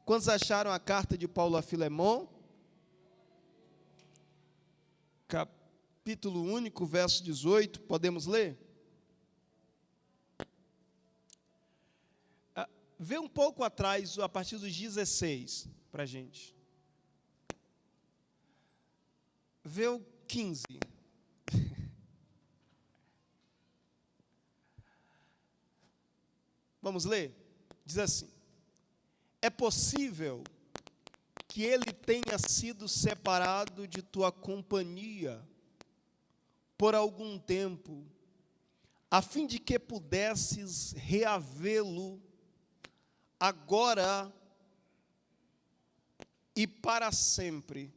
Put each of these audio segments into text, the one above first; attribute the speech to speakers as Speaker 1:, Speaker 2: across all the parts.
Speaker 1: Quantos acharam a carta de Paulo a Filemon? Capítulo único, verso 18, podemos ler? Vê um pouco atrás, a partir dos 16, para a gente. Vê o 15. Vamos ler? Diz assim: é possível que ele tenha sido separado de tua companhia por algum tempo, a fim de que pudesses reavê-lo agora e para sempre,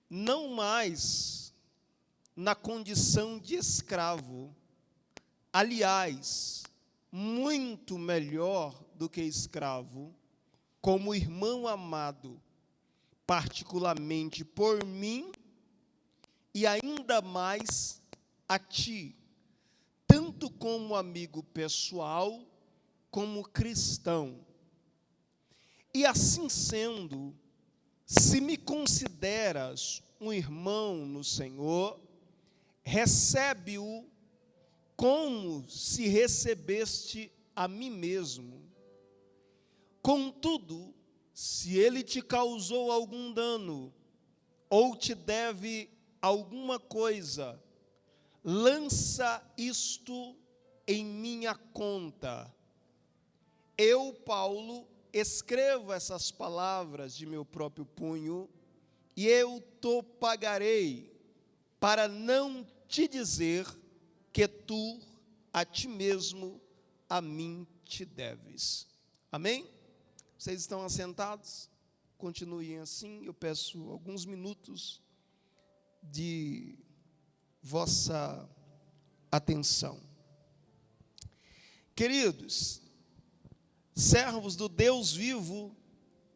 Speaker 1: não mais na condição de escravo, aliás, muito melhor do que escravo, como irmão amado, particularmente por mim, e ainda mais a ti, tanto como amigo pessoal, como cristão. E assim sendo, se me consideras um irmão no Senhor, recebe-o como se recebeste a mim mesmo. Contudo, se ele te causou algum dano, ou te deve alguma coisa, lança isto em minha conta. Eu, Paulo, escrevo essas palavras de meu próprio punho, e eu te pagarei, para não te dizer que tu, a ti mesmo, a mim te deves. Amém? Vocês estão assentados? Continuem assim, eu peço alguns minutos de vossa atenção. Queridos, servos do Deus vivo,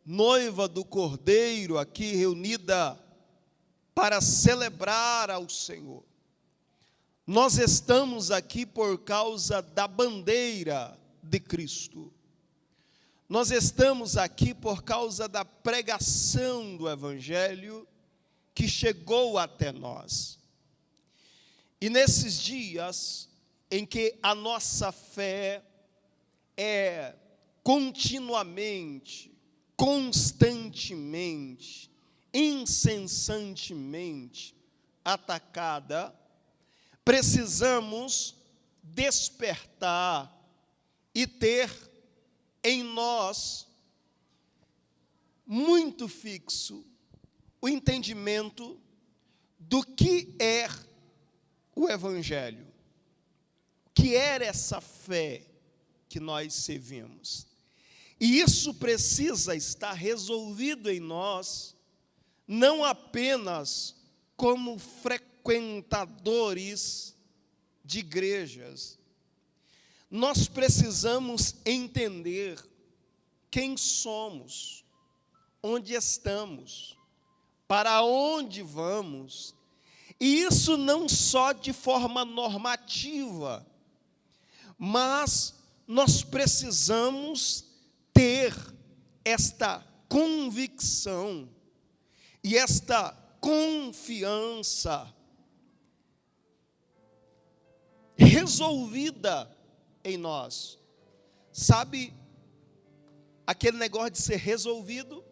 Speaker 1: noiva do Cordeiro aqui reunida para celebrar ao Senhor. Nós estamos aqui por causa da bandeira de Cristo. Nós estamos aqui por causa da pregação do Evangelho que chegou até nós. E nesses dias em que a nossa fé é continuamente, constantemente, incessantemente atacada, precisamos despertar e ter em nós muito fixo o entendimento do que é o Evangelho, o que é essa fé que nós servimos. E isso precisa estar resolvido em nós, não apenas como frequentadores de igrejas. Nós precisamos entender quem somos, onde estamos, para onde vamos, e isso não só de forma normativa, mas nós precisamos ter esta convicção e esta confiança resolvida em nós. Sabe aquele negócio de ser resolvido?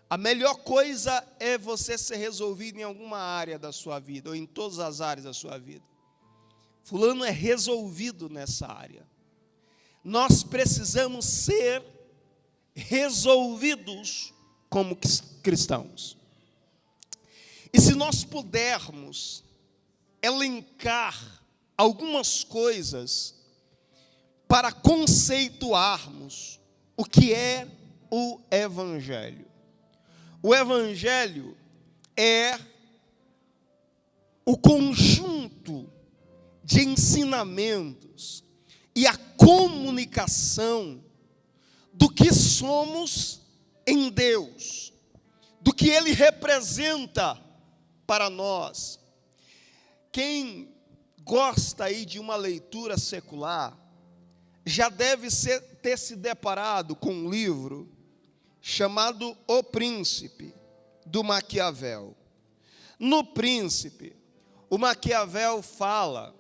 Speaker 1: A melhor coisa é você ser resolvido em alguma área da sua vida, ou em todas as áreas da sua vida. Fulano é resolvido nessa área. Nós precisamos ser resolvidos como cristãos. E se nós pudermos elencar algumas coisas para conceituarmos o que é o Evangelho. O Evangelho é o conjunto de ensinamentos e a comunicação do que somos em Deus, do que Ele representa para nós. Quem gosta aí de uma leitura secular, já deve ter se deparado com um livro chamado O Príncipe, do Maquiavel. No Príncipe, o Maquiavel fala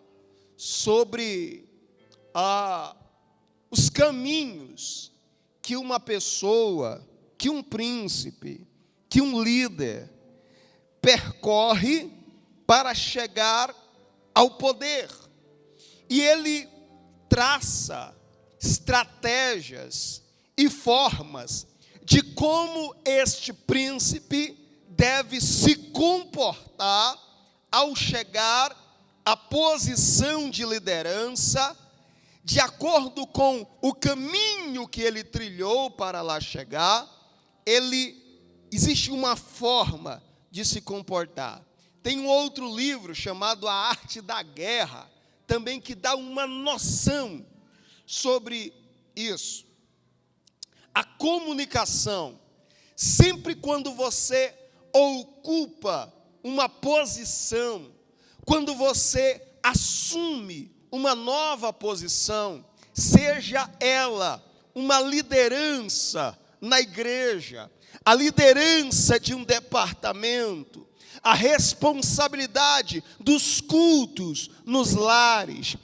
Speaker 1: sobre os caminhos que uma pessoa, que um príncipe, que um líder percorre para chegar ao poder. E ele traça estratégias e formas de como este príncipe deve se comportar ao chegar à posição de liderança, de acordo com o caminho que ele trilhou para lá chegar. Existe uma forma de se comportar. Tem um outro livro chamado A Arte da Guerra, também, que dá uma noção sobre isso. A comunicação, sempre quando você ocupa uma posição, quando você assume uma nova posição, seja ela uma liderança na igreja, a liderança de um departamento, a responsabilidade dos cultos nos lares,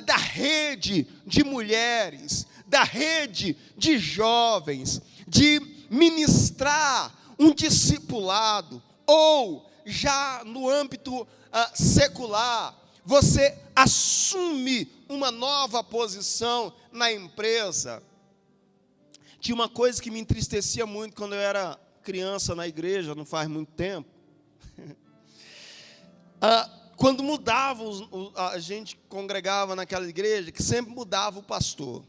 Speaker 1: da rede de mulheres, da rede de jovens, de ministrar um discipulado, ou já no âmbito secular, você assume uma nova posição na empresa. Tinha uma coisa que me entristecia muito quando eu era criança na igreja, não faz muito tempo. Quando mudava, a gente congregava naquela igreja, que sempre mudava o pastor.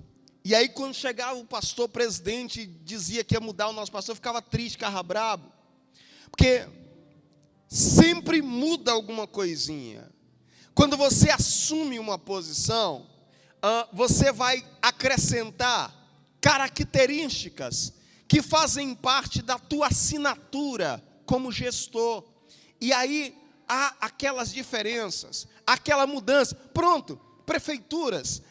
Speaker 1: E aí, quando chegava o pastor presidente e dizia que ia mudar o nosso pastor, eu ficava triste, ficava brabo. Porque sempre muda alguma coisinha. Quando você assume uma posição, você vai acrescentar características que fazem parte da tua assinatura como gestor. E aí há aquelas diferenças, aquela mudança. Pronto, prefeituras,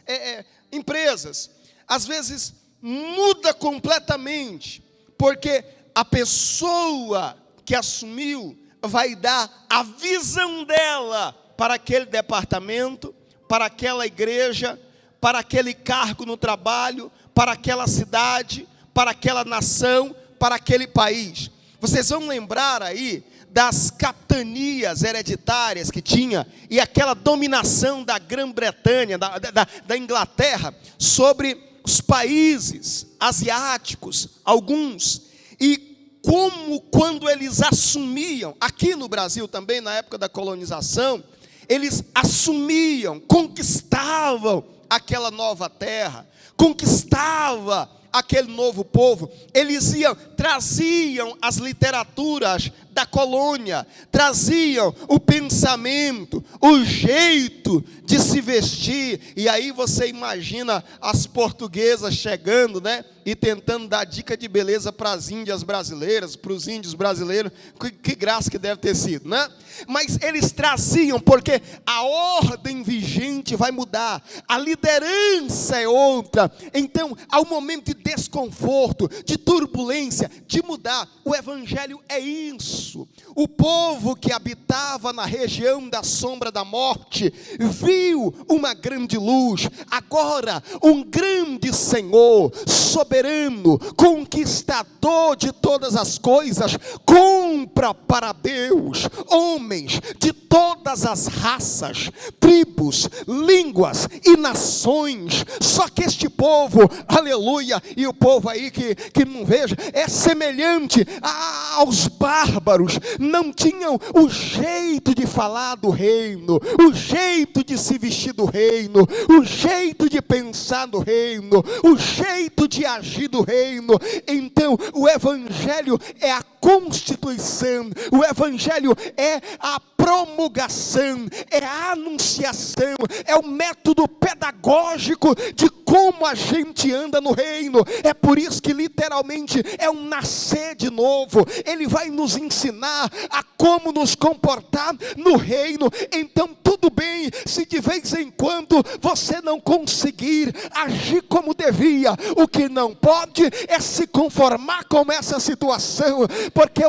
Speaker 1: empresas, às vezes muda completamente, porque a pessoa que assumiu vai dar a visão dela para aquele departamento, para aquela igreja, para aquele cargo no trabalho, para aquela cidade, para aquela nação, para aquele país. Vocês vão lembrar aí das capitanias hereditárias que tinha, e aquela dominação da Grã-Bretanha, da Inglaterra, sobre os países asiáticos, alguns, e como quando eles assumiam, aqui no Brasil também, na época da colonização, eles assumiam, conquistavam aquela nova terra, conquistava aquele novo povo, eles traziam as literaturas da colônia, traziam o pensamento, o jeito de se vestir, e aí você imagina as portuguesas chegando, né, e tentando dar dica de beleza para as índias brasileiras, para os índios brasileiros, que graça que deve ter sido, né? Mas eles traziam, porque a ordem vigente vai mudar, a liderança é outra, então há um momento de desconforto, de turbulência, de mudar. O evangelho é isso. O povo que habitava na região da sombra da morte, viu uma grande luz. Agora um grande Senhor, soberano, conquistador de todas as coisas, compra para Deus homens de todas as raças, tribos, línguas e nações. Só que este povo, aleluia, e o povo aí que não veja, é semelhante aos bárbaros, não tinham o jeito de falar do reino, o jeito de se vestir do reino, o jeito de pensar do reino, o jeito de agir do reino. Então o evangelho é a constituição, o evangelho é a promulgação, é a anunciação, é o método pedagógico de como a gente anda no reino. É por isso que literalmente é um nascer de novo. Ele vai nos ensinar a como nos comportar no reino. Então tudo bem se de vez em quando você não conseguir agir como devia. O que não pode é se conformar com essa situação, porque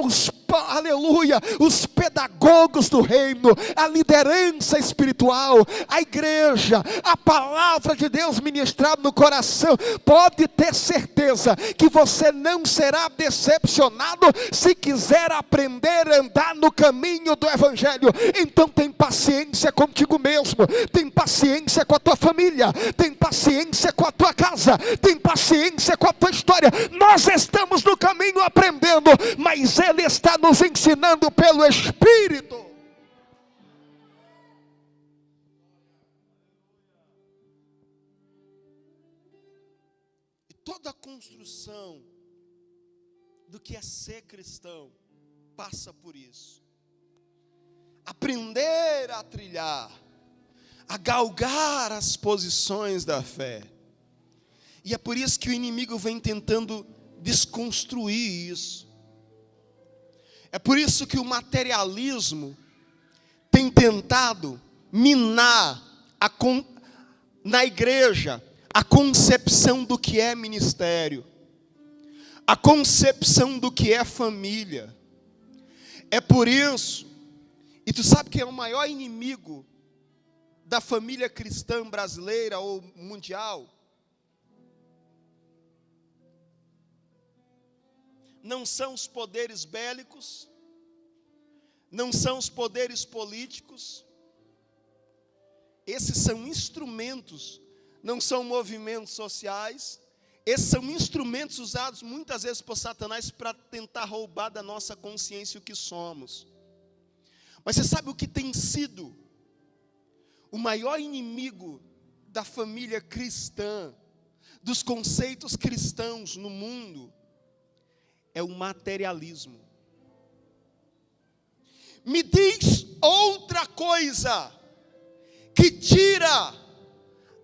Speaker 1: aleluia, os pedagogos do reino, a liderança espiritual, a igreja, a palavra de Deus ministrada no coração, pode ter certeza que você não será decepcionado se quiser aprender a andar no caminho do evangelho. Então tem paciência contigo mesmo, tem paciência com a tua família, tem paciência com a tua casa, tem paciência com a tua história. Nós estamos no caminho aprendendo, mas Ele está nos ensinando pelo Espírito. E toda a construção do que é ser cristão passa por isso. Aprender a trilhar, a galgar as posições da fé. E é por isso que o inimigo vem tentando desconstruir isso. É por isso que o materialismo tem tentado minar na igreja a concepção do que é ministério, a concepção do que é família. É por isso, e tu sabe que é o maior inimigo da família cristã brasileira ou mundial? Não são os poderes bélicos, não são os poderes políticos. Esses são instrumentos, não são movimentos sociais. Esses são instrumentos usados muitas vezes por Satanás para tentar roubar da nossa consciência o que somos. Mas você sabe o que tem sido o maior inimigo da família cristã, dos conceitos cristãos no mundo? É o materialismo. Me diz outra coisa que tira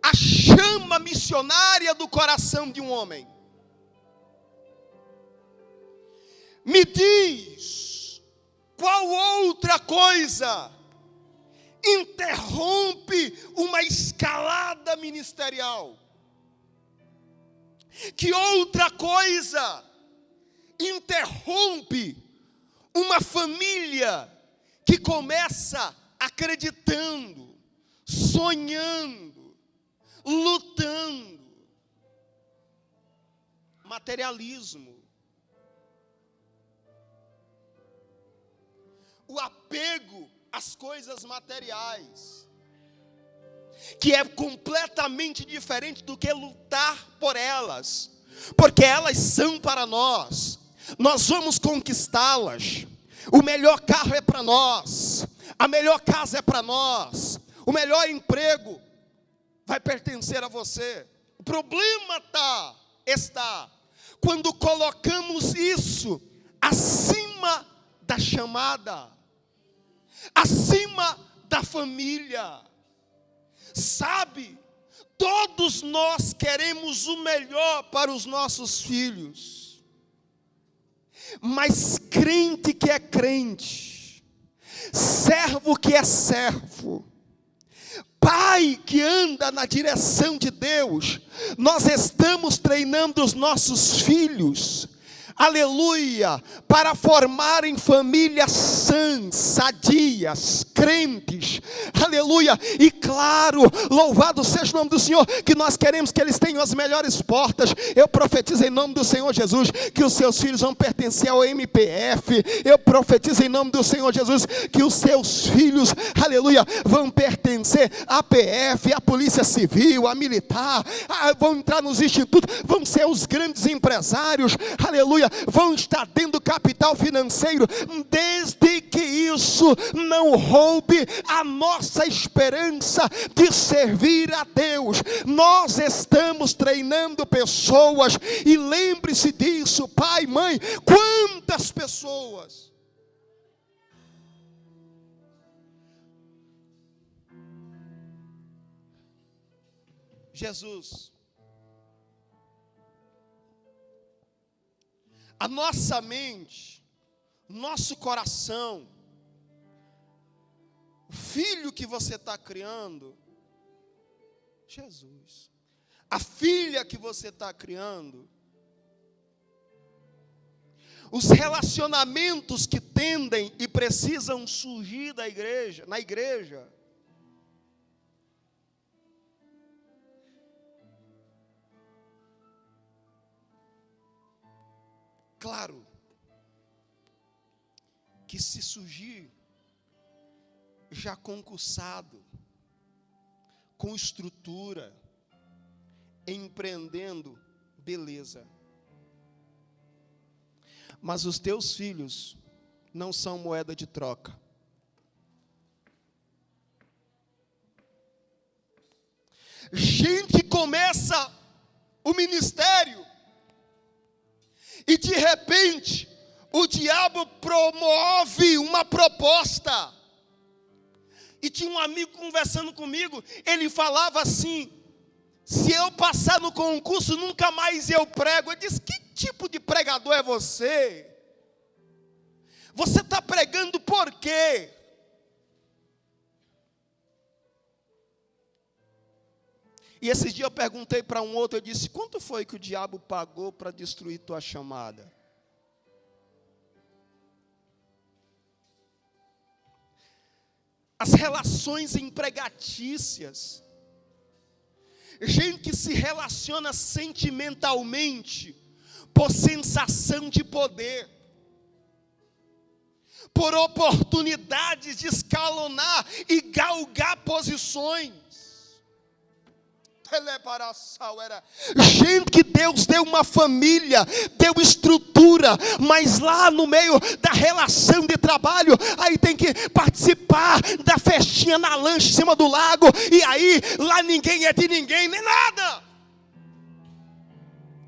Speaker 1: a chama missionária do coração de um homem. Me diz qual outra coisa interrompe uma escalada ministerial. Que outra coisa interrompe uma família que começa acreditando, sonhando, lutando? Materialismo. O apego às coisas materiais, que é completamente diferente do que lutar por elas, porque elas são para nós. Nós vamos conquistá-las. O melhor carro é para nós, a melhor casa é para nós, o melhor emprego vai pertencer a você. O problema está quando colocamos isso acima da chamada, acima da família. Sabe, todos nós queremos o melhor para os nossos filhos. Mas crente que é crente, servo que é servo, pai que anda na direção de Deus, nós estamos treinando os nossos filhos, aleluia, para formarem famílias sãs, sadias, crentes, aleluia. E claro, louvado seja o nome do Senhor, que nós queremos que eles tenham as melhores portas. Eu profetizo em nome do Senhor Jesus que os seus filhos vão pertencer ao MPF. Eu profetizo em nome do Senhor Jesus que os seus filhos, aleluia, vão pertencer à PF, à Polícia Civil, à Militar, vão entrar nos institutos, vão ser os grandes empresários, aleluia, vão estar dentro do capital financeiro, desde que isso não roube a nossa esperança de servir a Deus. Nós estamos treinando pessoas, e lembre-se disso, pai, mãe, quantas pessoas Jesus a nossa mente, nosso coração, o filho que você está criando, Jesus, a filha que você está criando, os relacionamentos que tendem e precisam surgir na igreja, claro, que se surgir já concursado, com estrutura, empreendendo, beleza. Mas os teus filhos não são moeda de troca. Gente que começa o ministério e de repente o diabo promove uma proposta. E tinha um amigo conversando comigo, ele falava assim: se eu passar no concurso, nunca mais eu prego. Eu disse: que tipo de pregador é você? Você está pregando por quê? E esses dias eu perguntei para um outro, eu disse: quanto foi que o diabo pagou para destruir tua chamada? As relações empregatícias, gente que se relaciona sentimentalmente, por sensação de poder, por oportunidades de escalonar e galgar posições. Gente que Deus deu uma família, deu estrutura, mas lá no meio da relação de trabalho, aí tem que participar da festinha na lancha em cima do lago, e aí lá ninguém é de ninguém, nem nada.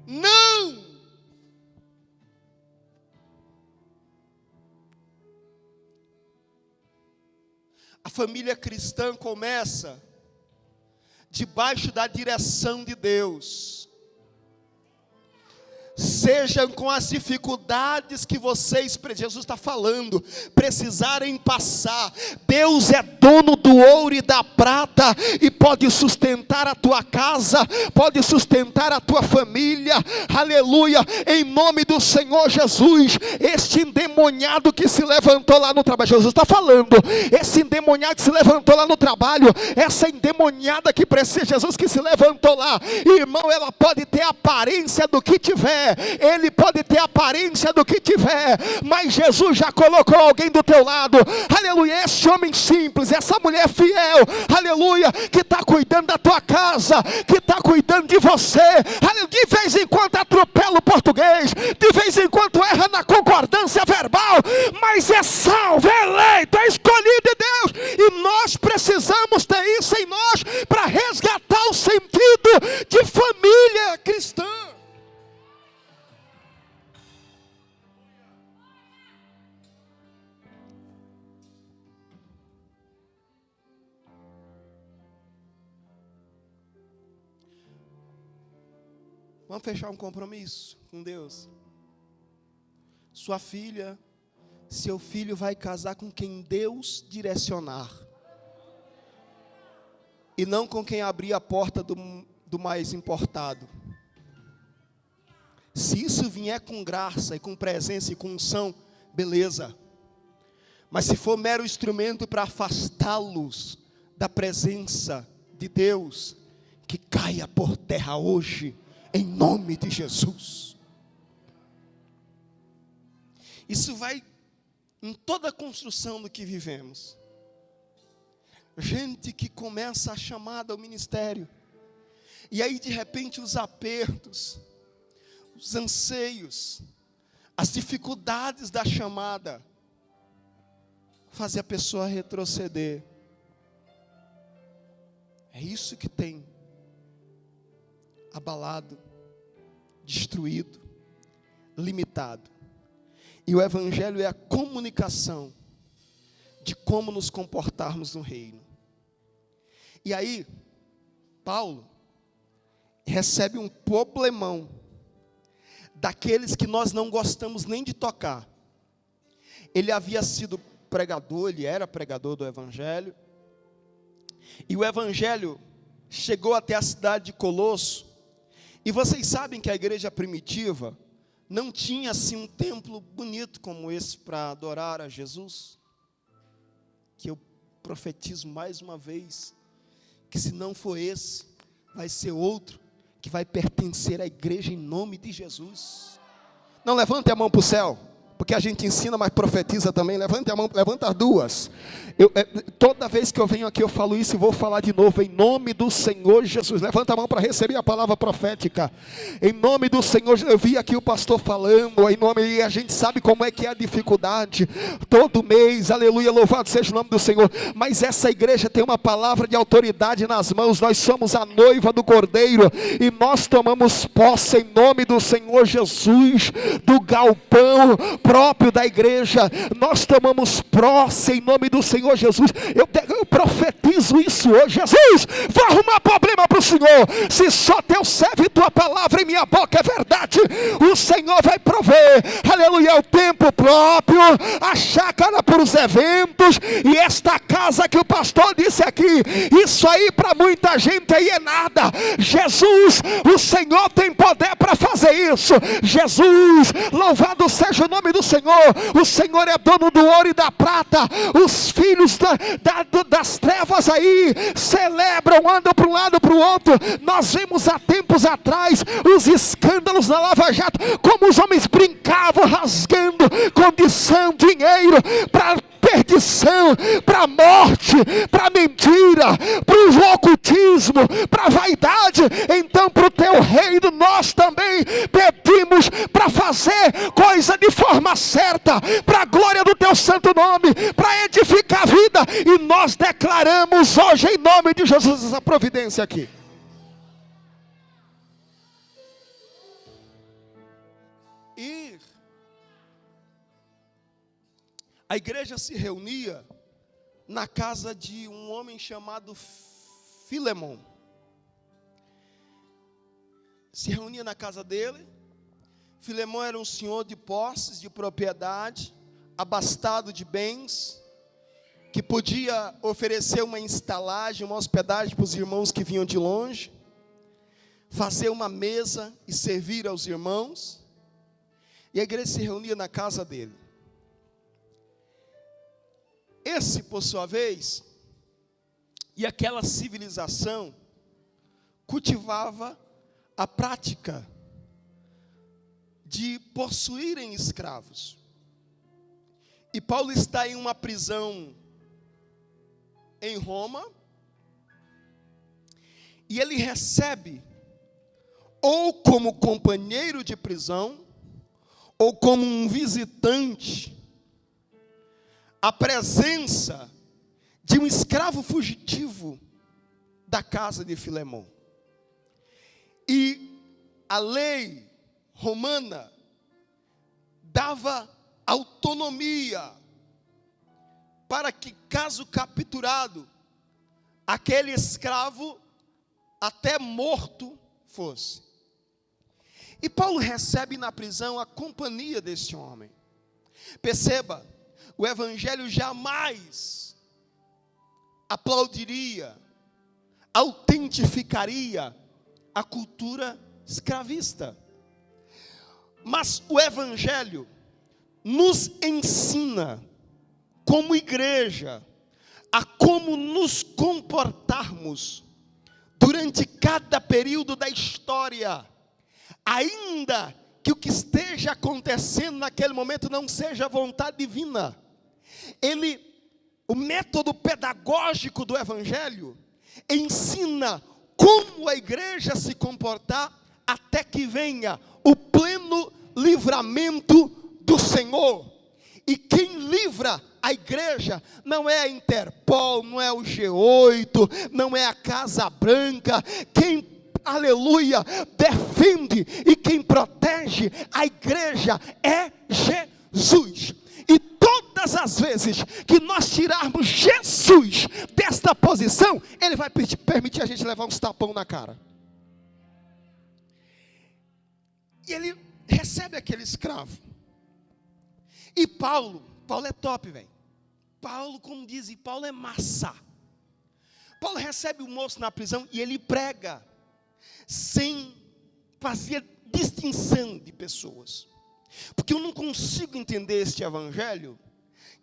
Speaker 1: Não! A família cristã começa debaixo da direção de Deus. Sejam com as dificuldades que vocês, Jesus está falando, precisarem passar. Deus é dono do ouro e da prata e pode sustentar a tua casa, pode sustentar a tua família. Aleluia, em nome do Senhor Jesus. Este endemoniado que se levantou lá no trabalho, Jesus está falando, esse endemoniado que se levantou lá no trabalho, essa endemoniada que precisa, Jesus que se levantou lá, irmão, ela pode ter a aparência do que tiver, ele pode ter a aparência do que tiver, mas Jesus já colocou alguém do teu lado, aleluia, esse homem simples, essa mulher fiel, aleluia, que está cuidando da tua casa, que está cuidando de você, aleluia, de vez em quando atropela o português, de vez em quando erra na concordância verbal, mas é salvo, é eleito, é escolhido de Deus, e nós precisamos ter isso em nós, para resgatar o sentido de família cristã. Vamos fechar um compromisso com Deus. Sua filha, seu filho vai casar com quem Deus direcionar. E não com quem abrir a porta do mais importado. Se isso vier com graça e com presença e com unção, beleza. Mas se for mero instrumento para afastá-los da presença de Deus, que caia por terra hoje, em nome de Jesus. Isso vai em toda a construção do que vivemos. Gente que começa a chamada ao ministério, e aí de repente os apertos, os anseios, as dificuldades da chamada, fazem a pessoa retroceder. É isso que tem abalado, destruído, limitado. E o Evangelho é a comunicação de como nos comportarmos no reino. E aí, Paulo recebe um problemão daqueles que nós não gostamos nem de tocar. Ele havia sido pregador, ele era pregador do Evangelho, e o Evangelho chegou até a cidade de Colosso, e vocês sabem que a igreja primitiva não tinha assim um templo bonito como esse para adorar a Jesus, que eu profetizo mais uma vez, que se não for esse, vai ser outro, que vai pertencer à igreja em nome de Jesus. Não levante a mão para o céu, porque a gente ensina, mas profetiza também. Levante a mão, levanta as duas. Toda vez que eu venho aqui eu falo isso e vou falar de novo, em nome do Senhor Jesus. Levanta a mão para receber a palavra profética, em nome do Senhor. Eu vi aqui o pastor falando, em nome, e a gente sabe como é que é a dificuldade, todo mês, aleluia, louvado seja o nome do Senhor, mas essa igreja tem uma palavra de autoridade nas mãos. Nós somos a noiva do Cordeiro, e nós tomamos posse em nome do Senhor Jesus, do galpão próprio da igreja. Nós tomamos posse em nome do Senhor Jesus. Eu profetizo isso hoje. Jesus, vou arrumar problema para o Senhor. Se só teu servo e tua palavra em minha boca é verdade, o Senhor vai prover, aleluia, o tempo próprio, a chácara para os eventos, e esta casa que o pastor disse aqui, isso aí para muita gente aí é nada. Jesus, o Senhor tem poder para fazer isso. Jesus, louvado seja o nome do Senhor. O Senhor é dono do ouro e da prata. Os filhos das trevas aí celebram, andam para um lado para o outro. Nós vimos há tempos atrás os escândalos na Lava Jato, como os homens brincavam rasgando condição, dinheiro para perdição, para morte, para mentira, para o ocultismo, para a vaidade. Então para o teu reino nós também pedimos para fazer coisa de forma certa, para a glória do teu santo nome, para edificar a vida, e nós declaramos hoje em nome de Jesus essa providência aqui. E a igreja se reunia na casa de um homem chamado Filemon. Se reunia na casa dele. Filemon era um senhor de posses, de propriedade, abastado de bens, que podia oferecer uma estalagem, uma hospedagem para os irmãos que vinham de longe, fazer uma mesa e servir aos irmãos. E a igreja se reunia na casa dele. Esse, por sua vez, e aquela civilização cultivava a prática de possuírem escravos. E Paulo está em uma prisão em Roma, e ele recebe, ou como companheiro de prisão, ou como um visitante, a presença de um escravo fugitivo da casa de Filemon. E a lei romana dava autonomia para que, caso capturado, aquele escravo até morto fosse. E Paulo recebe na prisão a companhia deste homem. Perceba, o evangelho jamais aplaudiria, autentificaria a cultura escravista. Mas o evangelho nos ensina, como igreja, a como nos comportarmos durante cada período da história, ainda que o que esteja acontecendo naquele momento não seja vontade divina. O método pedagógico do evangelho ensina como a igreja se comportar até que venha o pleno livramento do Senhor. E quem livra a igreja não é a Interpol, não é o G8, não é a Casa Branca. Quem, aleluia, defende e quem protege a igreja é Jesus. E todas as vezes que nós tirarmos Jesus desta posição, Ele vai permitir a gente levar uns tapão na cara. E ele recebe aquele escravo. E Paulo é top, velho. Paulo, como dizem, Paulo é massa. Paulo recebe o moço na prisão e ele prega, sem fazer distinção de pessoas. Porque eu não consigo entender este evangelho,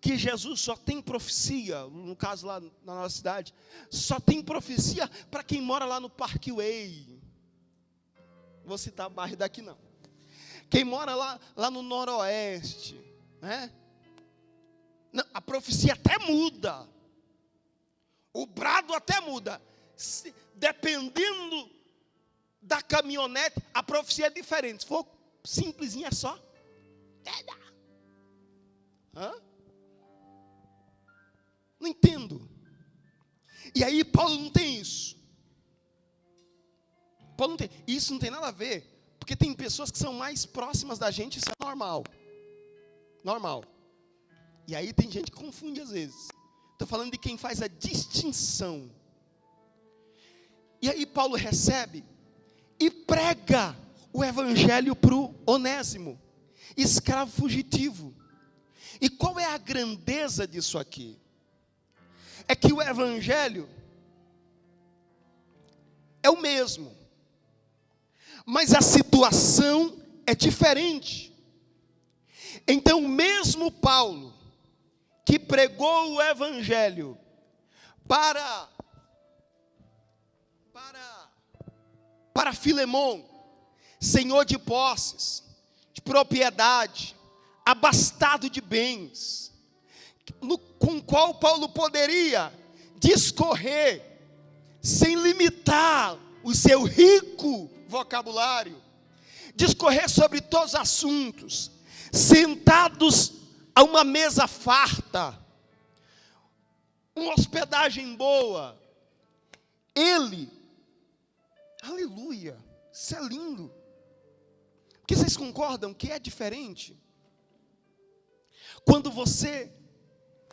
Speaker 1: que Jesus só tem profecia, no caso lá na nossa cidade, só tem profecia para quem mora lá no Parkway. Vou citar bairro daqui não. Quem mora lá no Noroeste, né? Não, a profecia até muda. O brado até muda. Dependendo da caminhonete, a profecia é diferente. Se for simplesinha, é só. Hã? Não entendo. E aí Paulo não tem isso. Paulo não tem. Isso não tem nada a ver, porque tem pessoas que são mais próximas da gente, isso é normal. Normal. E aí tem gente que confunde às vezes. Estou falando de quem faz a distinção. E aí Paulo recebe e prega o evangelho para o Onésimo, escravo fugitivo. E qual é a grandeza disso aqui? É que o evangelho é o mesmo, mas a situação é diferente. Então, mesmo Paulo, que pregou o evangelho para Filemão, senhor de posses, de propriedade, abastado de bens, com o qual Paulo poderia discorrer, sem limitar o seu rico vocabulário, discorrer sobre todos os assuntos, sentados a uma mesa farta, uma hospedagem boa. Ele, aleluia, isso é lindo. Porque vocês concordam que é diferente? Quando você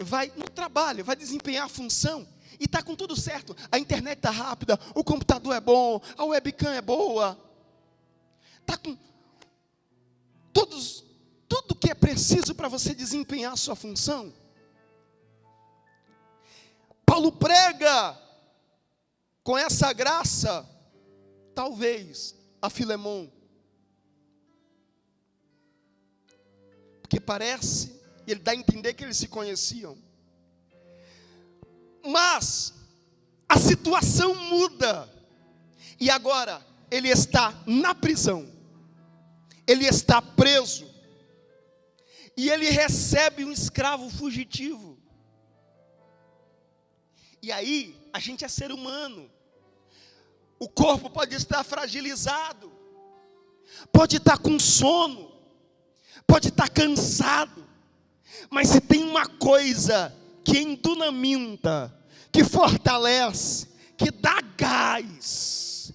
Speaker 1: vai no trabalho, vai desempenhar a função, e está com tudo certo, a internet está rápida, o computador é bom, a webcam é boa, está com tudo que é preciso para você desempenhar a sua função. Paulo prega com essa graça, talvez, a Filemão, porque parece, ele dá a entender que eles se conheciam, mas a situação muda, e agora ele está na prisão, ele está preso, e ele recebe um escravo fugitivo. E aí, a gente é ser humano, o corpo pode estar fragilizado, pode estar com sono, pode estar cansado, mas se tem uma coisa que endunamenta, que fortalece, que dá gás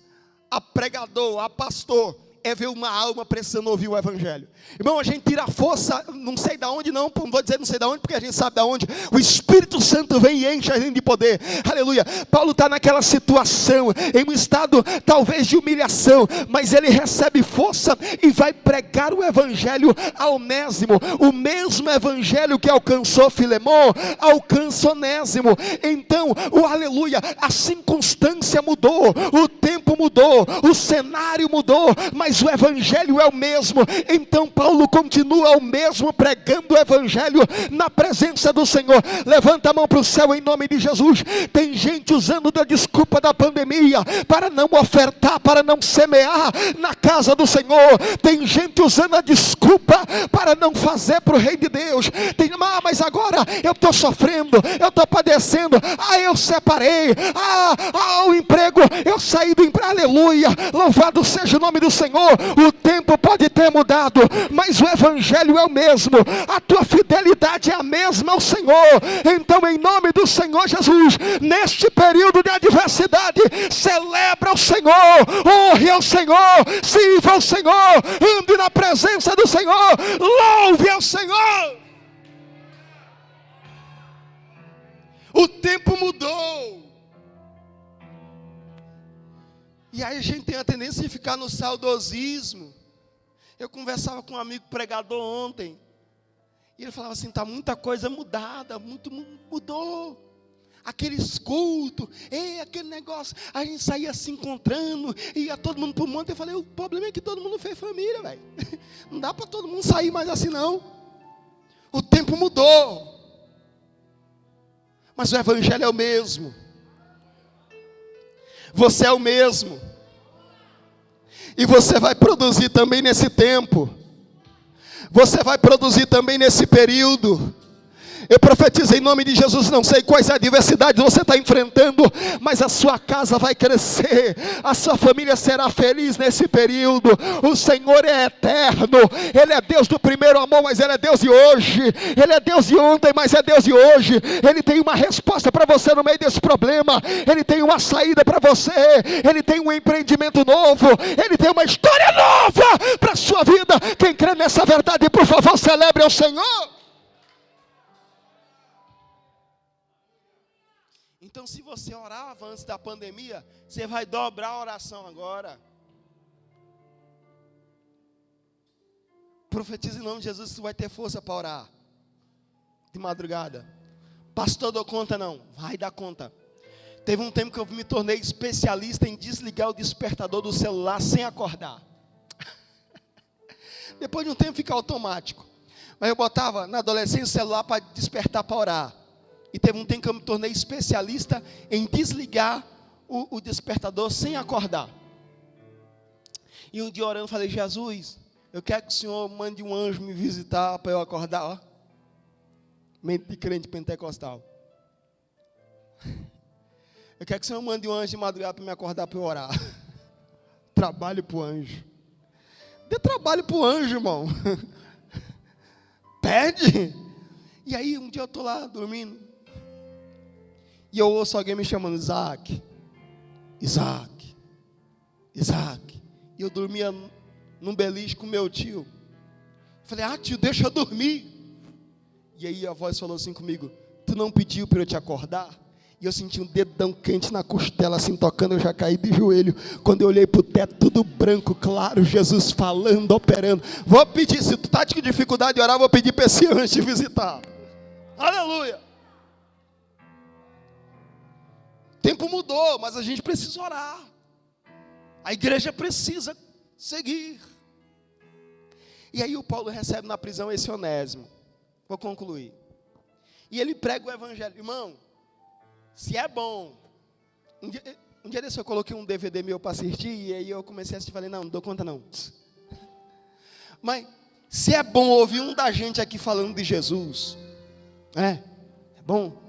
Speaker 1: a pregador, a pastor, é ver uma alma precisando ouvir o evangelho. Irmão, a gente tira a força, não sei de onde não vou dizer não sei de onde, porque a gente sabe de onde. O Espírito Santo vem e enche a gente de poder. Aleluia. Paulo está naquela situação, em um estado talvez de humilhação, mas ele recebe força e vai pregar o evangelho a Onésimo. O mesmo evangelho que alcançou Filemão, alcança Onésimo. Então, o aleluia, a circunstância mudou, o tempo mudou, o cenário mudou, mas o evangelho é o mesmo. Então Paulo continua o mesmo, pregando o evangelho na presença do Senhor. Levanta a mão para o céu em nome de Jesus. Tem gente usando da desculpa da pandemia para não ofertar, para não semear na casa do Senhor. Tem gente usando a desculpa para não fazer para o reino de Deus. Tem, mas agora eu estou sofrendo, eu estou padecendo, eu separei, o emprego, eu saí do emprego, aleluia, louvado seja o nome do Senhor. O tempo pode ter mudado, mas o evangelho é o mesmo, a tua fidelidade é a mesma ao Senhor. Então, em nome do Senhor Jesus, neste período de adversidade, celebra o Senhor, honre ao Senhor, sirva ao Senhor, ande na presença do Senhor, louve ao Senhor. O tempo mudou. E aí a gente tem a tendência de ficar no saudosismo, Eu conversava com um amigo pregador ontem, e ele falava assim, está muita coisa mudada, muito mudou. Aqueles cultos, aquele negócio, a gente saía se encontrando, ia todo mundo para o monte. Eu falei, o problema é que todo mundo fez família, velho. Não dá para todo mundo sair mais assim não. O tempo mudou. Mas o evangelho é o mesmo. Você é o mesmo. E você vai produzir também nesse tempo. Você vai produzir também nesse período. Eu profetizo em nome de Jesus, não sei quais adversidades você está enfrentando, mas a sua casa vai crescer, a sua família será feliz nesse período. O Senhor é eterno, Ele é Deus do primeiro amor, mas Ele é Deus de hoje. Ele é Deus de ontem, mas é Deus de hoje. Ele tem uma resposta para você no meio desse problema. Ele tem uma saída para você. Ele tem um empreendimento novo. Ele tem uma história nova para a sua vida. Quem crê nessa verdade, por favor, celebre ao Senhor. Então, se você orava antes da pandemia, você vai dobrar a oração agora. Profetiza em nome de Jesus que você vai ter força para orar. De madrugada. Pastor, dou conta não. Vai dar conta. Teve um tempo que eu me tornei especialista em desligar o despertador do celular sem acordar. Depois de um tempo fica automático. Mas eu botava na adolescência o celular para despertar para orar. E teve um tempo que eu me tornei especialista em desligar o despertador sem acordar. E um dia orando, eu falei, Jesus, eu quero que o Senhor mande um anjo me visitar para eu acordar. Ó. Mente de crente pentecostal. Eu quero que o Senhor mande um anjo de madrugada para me acordar para eu orar. Trabalho para o anjo. Dê trabalho para o anjo, irmão. Pede. E aí um dia eu estou lá dormindo. E eu ouço alguém me chamando, Isaac. Isaac. Isaac. E eu dormia num beliche com meu tio. Falei, tio, deixa eu dormir. E aí a voz falou assim comigo, tu não pediu para eu te acordar? E eu senti um dedão quente na costela, assim, tocando, eu já caí de joelho. Quando eu olhei para o teto, tudo branco, claro, Jesus falando, operando. Vou pedir, se tu está com dificuldade de orar, vou pedir para esse anjo te visitar. Aleluia. O tempo mudou, mas a gente precisa orar. A igreja precisa seguir. E aí o Paulo recebe na prisão esse Onésimo. Vou concluir. E ele prega o evangelho. Irmão, se é bom. Um dia desse eu coloquei um DVD meu para assistir. E aí eu comecei a assistir e falei, não dou conta não. Mas se é bom ouvir um da gente aqui falando de Jesus. É bom.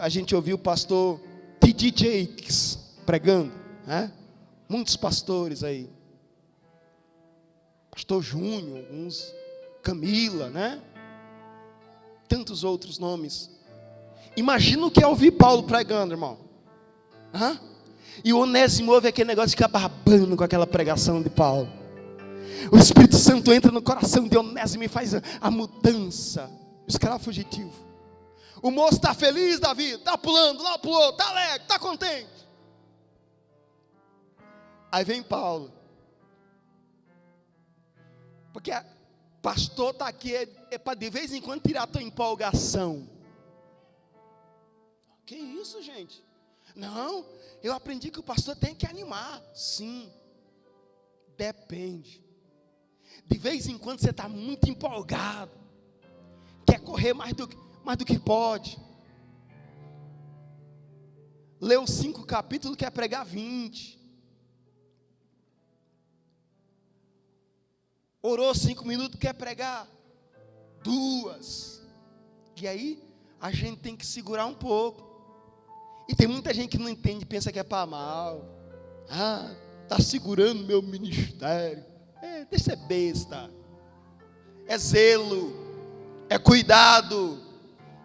Speaker 1: A gente ouviu o pastor T.D. Jakes pregando, né? Muitos pastores aí, pastor Júnior, alguns, Camila, né? Tantos outros nomes. Imagina o que é ouvir Paulo pregando, irmão. E o Onésimo ouve aquele negócio de ficar babando com aquela pregação de Paulo. O Espírito Santo entra no coração de Onésimo e faz a mudança. O escravo fugitivo. O moço está feliz da vida, está pulando, lá pulou, está alegre, está contente. Aí vem Paulo. Porque pastor está aqui para de vez em quando tirar a tua empolgação. Que isso, gente? Não, eu aprendi que o pastor tem que animar. Sim, depende. De vez em quando você está muito empolgado. Quer correr mais do que pode. Leu 5 capítulos, quer pregar 20. Orou 5 minutos, quer pregar 2. E aí, a gente tem que segurar um pouco. E tem muita gente que não entende, pensa que é para mal. Está segurando meu ministério. Deixa ser besta. É zelo. É cuidado.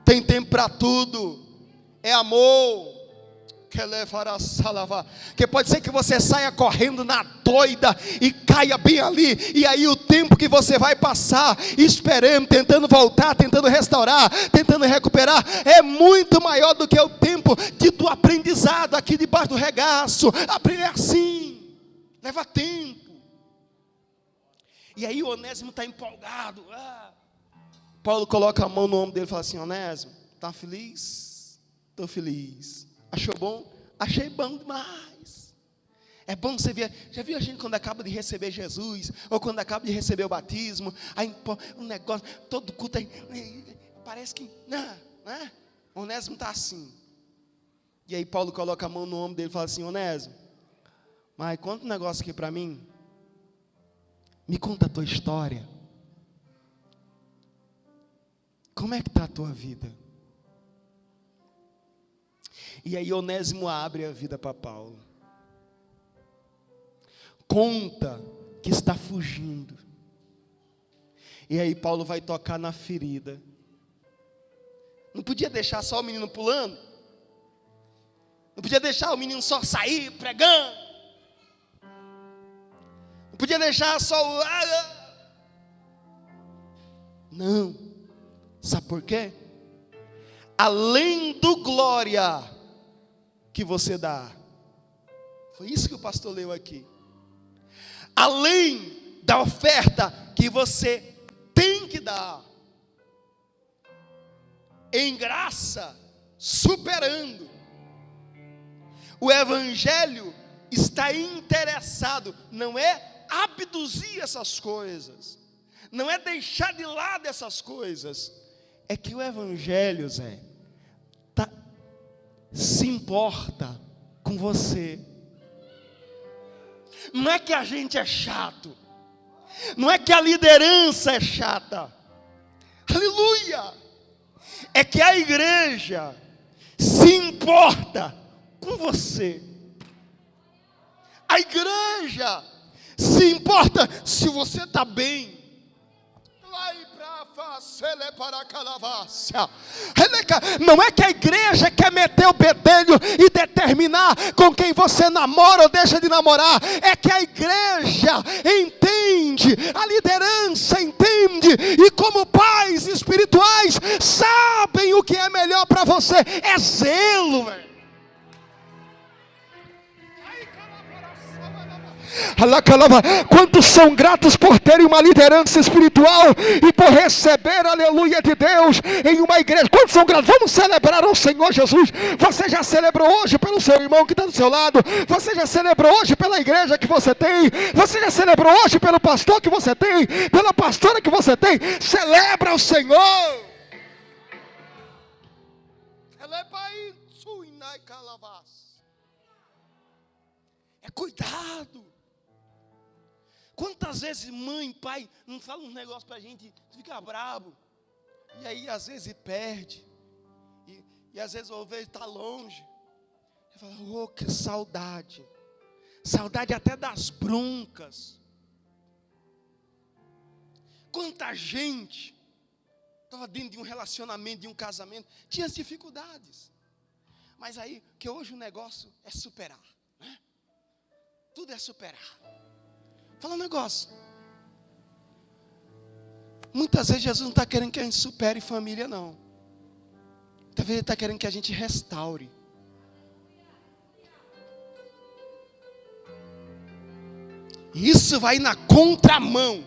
Speaker 1: Tem tempo para tudo. É amor. Que pode ser que você saia correndo na doida e caia bem ali, e aí o tempo que você vai passar esperando, tentando voltar, tentando restaurar, tentando recuperar, é muito maior do que o tempo do aprendizado aqui debaixo do regaço. Aprender assim leva tempo. E aí o Onésimo está empolgado. Paulo coloca a mão no ombro dele e fala assim: Onésimo, está feliz? Estou feliz. Achou bom? Achei bom demais. É bom você ver. Já viu a gente quando acaba de receber Jesus? Ou quando acaba de receber o batismo? Aí um negócio, todo culto aí, parece que, né? Onésimo está assim. E aí Paulo coloca a mão no ombro dele e fala assim: Onésimo, mas conta um negócio aqui para mim. Me conta a tua história. Como é que está a tua vida? E aí Onésimo abre a vida para Paulo. Conta que está fugindo. E aí Paulo vai tocar na ferida. Não podia deixar só o menino pulando. Não podia deixar o menino só sair pregando. Não podia deixar só o... Não. Sabe por quê? Além do glória que você dá. Foi isso que o pastor leu aqui. Além da oferta que você tem que dar. Em graça, superando. O evangelho está interessado, não é abduzir essas coisas, não é deixar de lado essas coisas, é que o evangelho, Zé, se importa com você. Não é que a gente é chato, não é que a liderança é chata, aleluia, é que a igreja se importa com você. A igreja se importa se você está bem. Não é que a igreja quer meter o bedelho e determinar com quem você namora ou deixa de namorar. É que a igreja entende, a liderança entende, e como pais espirituais sabem o que é melhor para você. É zelo, velho. Quantos são gratos por terem uma liderança espiritual e por receber, aleluia, de Deus em uma igreja? Quantos são gratos? Vamos celebrar ao Senhor Jesus. Você já celebrou hoje pelo seu irmão que está do seu lado? Você já celebrou hoje pela igreja que você tem? Você já celebrou hoje pelo pastor que você tem? Pela pastora que você tem? Celebra o Senhor. É cuidado. Quantas vezes mãe, pai, não falam um negócio para a gente, fica bravo. E aí às vezes perde. E às vezes o ovelho está longe. E fala, oh, que saudade. Saudade até das broncas. Quanta gente estava dentro de um relacionamento, de um casamento, tinha as dificuldades. Mas aí, que hoje o negócio é superar, né? Tudo é superar. Fala um negócio. Muitas vezes Jesus não está querendo que a gente supere família, não. Muitas vezes Ele está querendo que a gente restaure. E isso vai na contramão.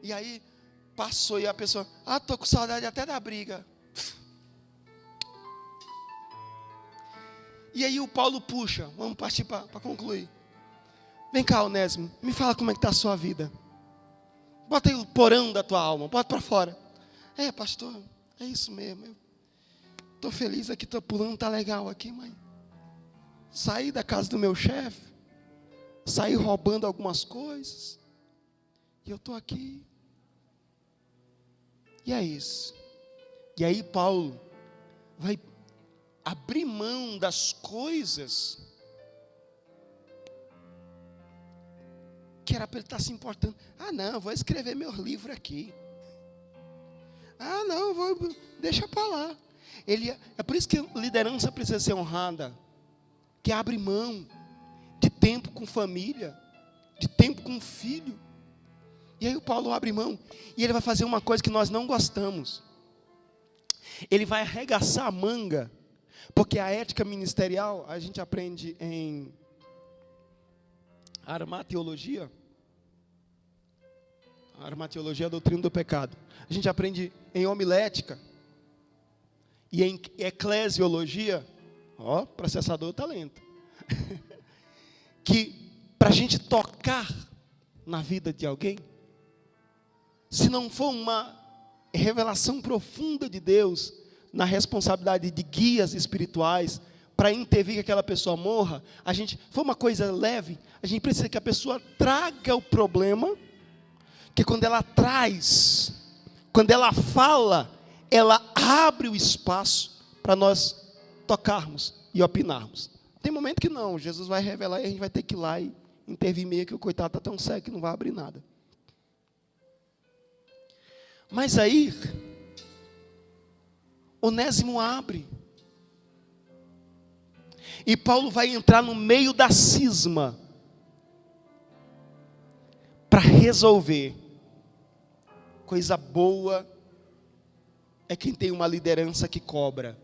Speaker 1: E aí, passou e a pessoa, estou com saudade até da briga. E aí o Paulo puxa, vamos partir para concluir. Vem cá, Onésimo, me fala como é que está a sua vida. Bota aí o porão da tua alma, bota para fora. Pastor, é isso mesmo. Eu estou feliz aqui, estou pulando, está legal aqui, mãe. Saí da casa do meu chefe, saí roubando algumas coisas, e eu estou aqui. E é isso. E aí Paulo vai abrir mão das coisas que era para ele estar se importando. Não, vou escrever meu livro aqui. Não, deixa para lá. É por isso que a liderança precisa ser honrada, que abre mão de tempo com família, de tempo com filho. E aí o Paulo abre mão e ele vai fazer uma coisa que nós não gostamos. Ele vai arregaçar a manga, porque a ética ministerial, a gente aprende Armateologia. A armateologia é a doutrina do pecado. A gente aprende em homilética e em eclesiologia, processador talento, que para a gente tocar na vida de alguém, se não for uma revelação profunda de Deus, na responsabilidade de guias espirituais, para intervir que aquela pessoa morra, for uma coisa leve, a gente precisa que a pessoa traga o problema, que quando ela traz, quando ela fala, ela abre o espaço para nós tocarmos e opinarmos. Tem momento que não, Jesus vai revelar e a gente vai ter que ir lá e intervir meio que o coitado está tão cego que não vai abrir nada. Mas aí, Onésimo abre. E Paulo vai entrar no meio da cisma para resolver. Coisa boa é quem tem uma liderança que cobra,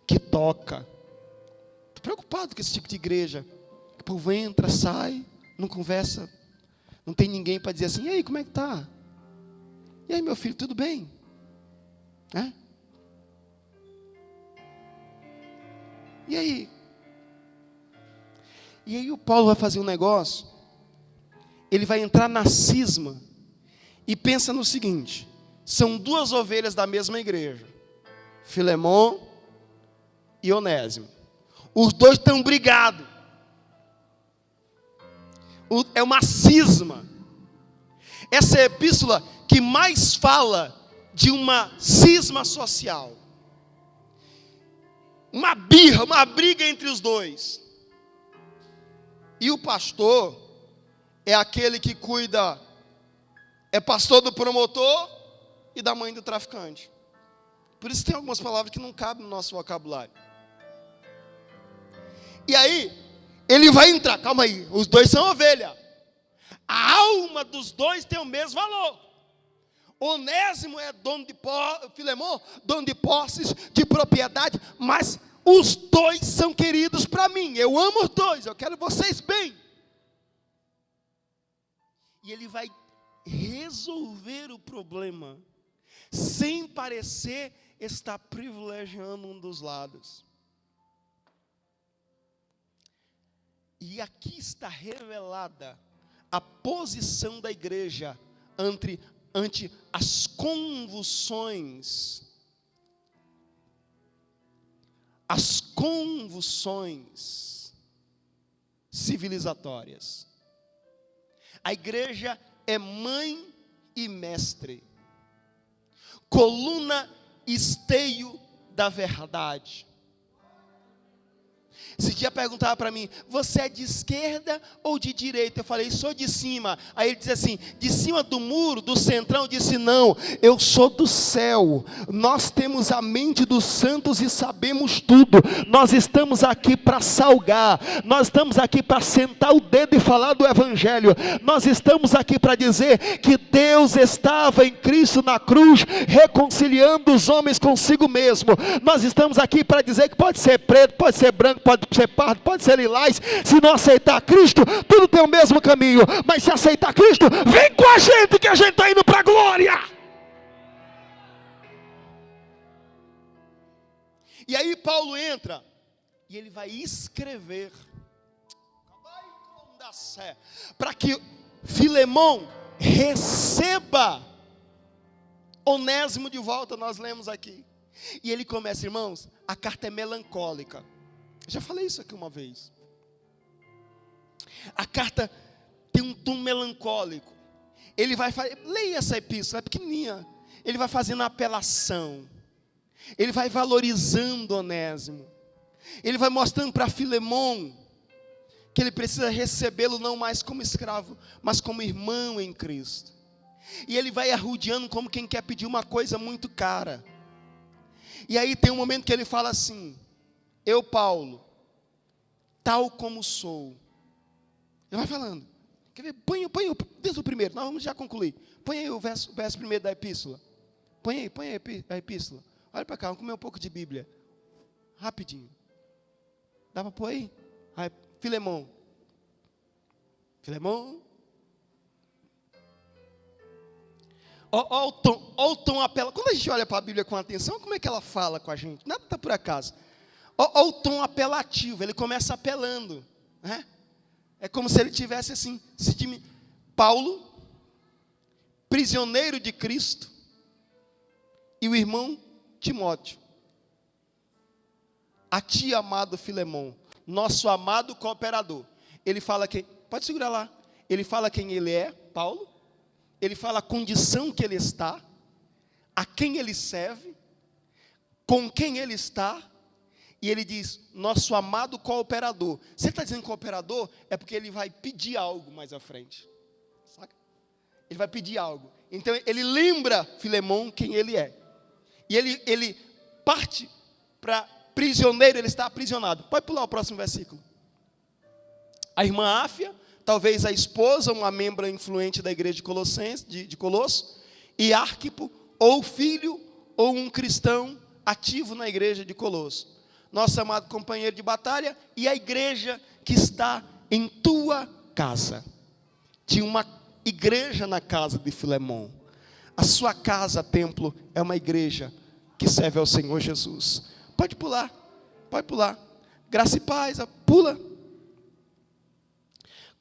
Speaker 1: que toca. Estou preocupado com esse tipo de igreja. O povo entra, sai, não conversa, não tem ninguém para dizer assim: e aí, como é que está? E aí, meu filho, tudo bem? É? E aí? E aí o Paulo vai fazer um negócio, ele vai entrar na cisma, e pensa no seguinte: são duas ovelhas da mesma igreja, Filemon e Onésimo. Os dois estão brigados. É uma cisma. Essa é a epístola que mais fala de uma cisma social. Uma birra, uma briga entre os dois. E o pastor é aquele que cuida, é pastor do promotor e da mãe do traficante. Por isso tem algumas palavras que não cabem no nosso vocabulário. E aí, ele vai entrar, calma aí, os dois são ovelha. A alma dos dois tem o mesmo valor. Onésimo é dono de Filemon, dono de posses, de propriedade, mas os dois são queridos para mim. Eu amo os dois, eu quero vocês bem. E ele vai resolver o problema sem parecer estar privilegiando um dos lados. E aqui está revelada a posição da igreja ante as convulsões civilizatórias. A igreja é mãe e mestre, coluna e esteio da verdade. Esse dia perguntava para mim: você é de esquerda ou de direita? Eu falei: sou de cima. Aí ele disse assim: de cima do muro, do centrão? Eu disse: não, eu sou do céu. Nós temos a mente dos santos e sabemos tudo. Nós estamos aqui para salgar, nós estamos aqui para sentar o dedo e falar do evangelho. Nós estamos aqui para dizer que Deus estava em Cristo na cruz, reconciliando os homens consigo mesmo. Nós estamos aqui para dizer que pode ser preto, pode ser branco, pode ser pardo, pode ser lilás. Se não aceitar Cristo, tudo tem o mesmo caminho. Mas se aceitar Cristo, vem com a gente, que a gente está indo para a glória. E aí Paulo entra e ele vai escrever para que Filemon receba Onésimo de volta. Nós lemos aqui. E ele começa, irmãos, a carta é melancólica. Já falei isso aqui uma vez. A carta tem um tom melancólico. Ele vai fazer, leia essa epístola, é pequenininha. Ele vai fazendo apelação. Ele vai valorizando Onésimo. Ele vai mostrando para Filemon que ele precisa recebê-lo não mais como escravo, mas como irmão em Cristo. E ele vai arrodeando como quem quer pedir uma coisa muito cara. E aí tem um momento que ele fala assim: eu, Paulo, tal como sou. Ele vai falando. Quer ver? Põe desde o primeiro, nós vamos já concluir. Põe aí o verso primeiro da epístola. Põe aí a epístola. Olha para cá, vamos comer um pouco de Bíblia. Rapidinho. Dá para pôr aí? Filemon. Filemão. Olha o tom apela. Quando a gente olha para a Bíblia com atenção, como é que ela fala com a gente? Nada está por acaso. Olha o tom apelativo. Ele começa apelando, né? É como se ele tivesse assim, Paulo, prisioneiro de Cristo, e o irmão Timóteo. A ti, amado Filemão, nosso amado cooperador. Ele fala que, pode segurar lá, ele fala quem ele é, Paulo. Ele fala a condição que ele está, a quem ele serve, com quem ele está, e ele diz, nosso amado cooperador. Se ele está dizendo cooperador, é porque ele vai pedir algo mais à frente. Saca? Ele vai pedir algo. Então ele lembra Filemão quem ele é. E ele parte para prisioneiro, ele está aprisionado. Pode pular o próximo versículo. A irmã Áfia, talvez a esposa, uma membro influente da igreja de Colosso, e Arquipo, ou filho, ou um cristão ativo na igreja de Colosso. Nosso amado companheiro de batalha, e a igreja que está em tua casa. Tinha uma igreja na casa de Filemão. A sua casa, templo, é uma igreja que serve ao Senhor Jesus. Pode pular, pode pular. Graça e paz, pula.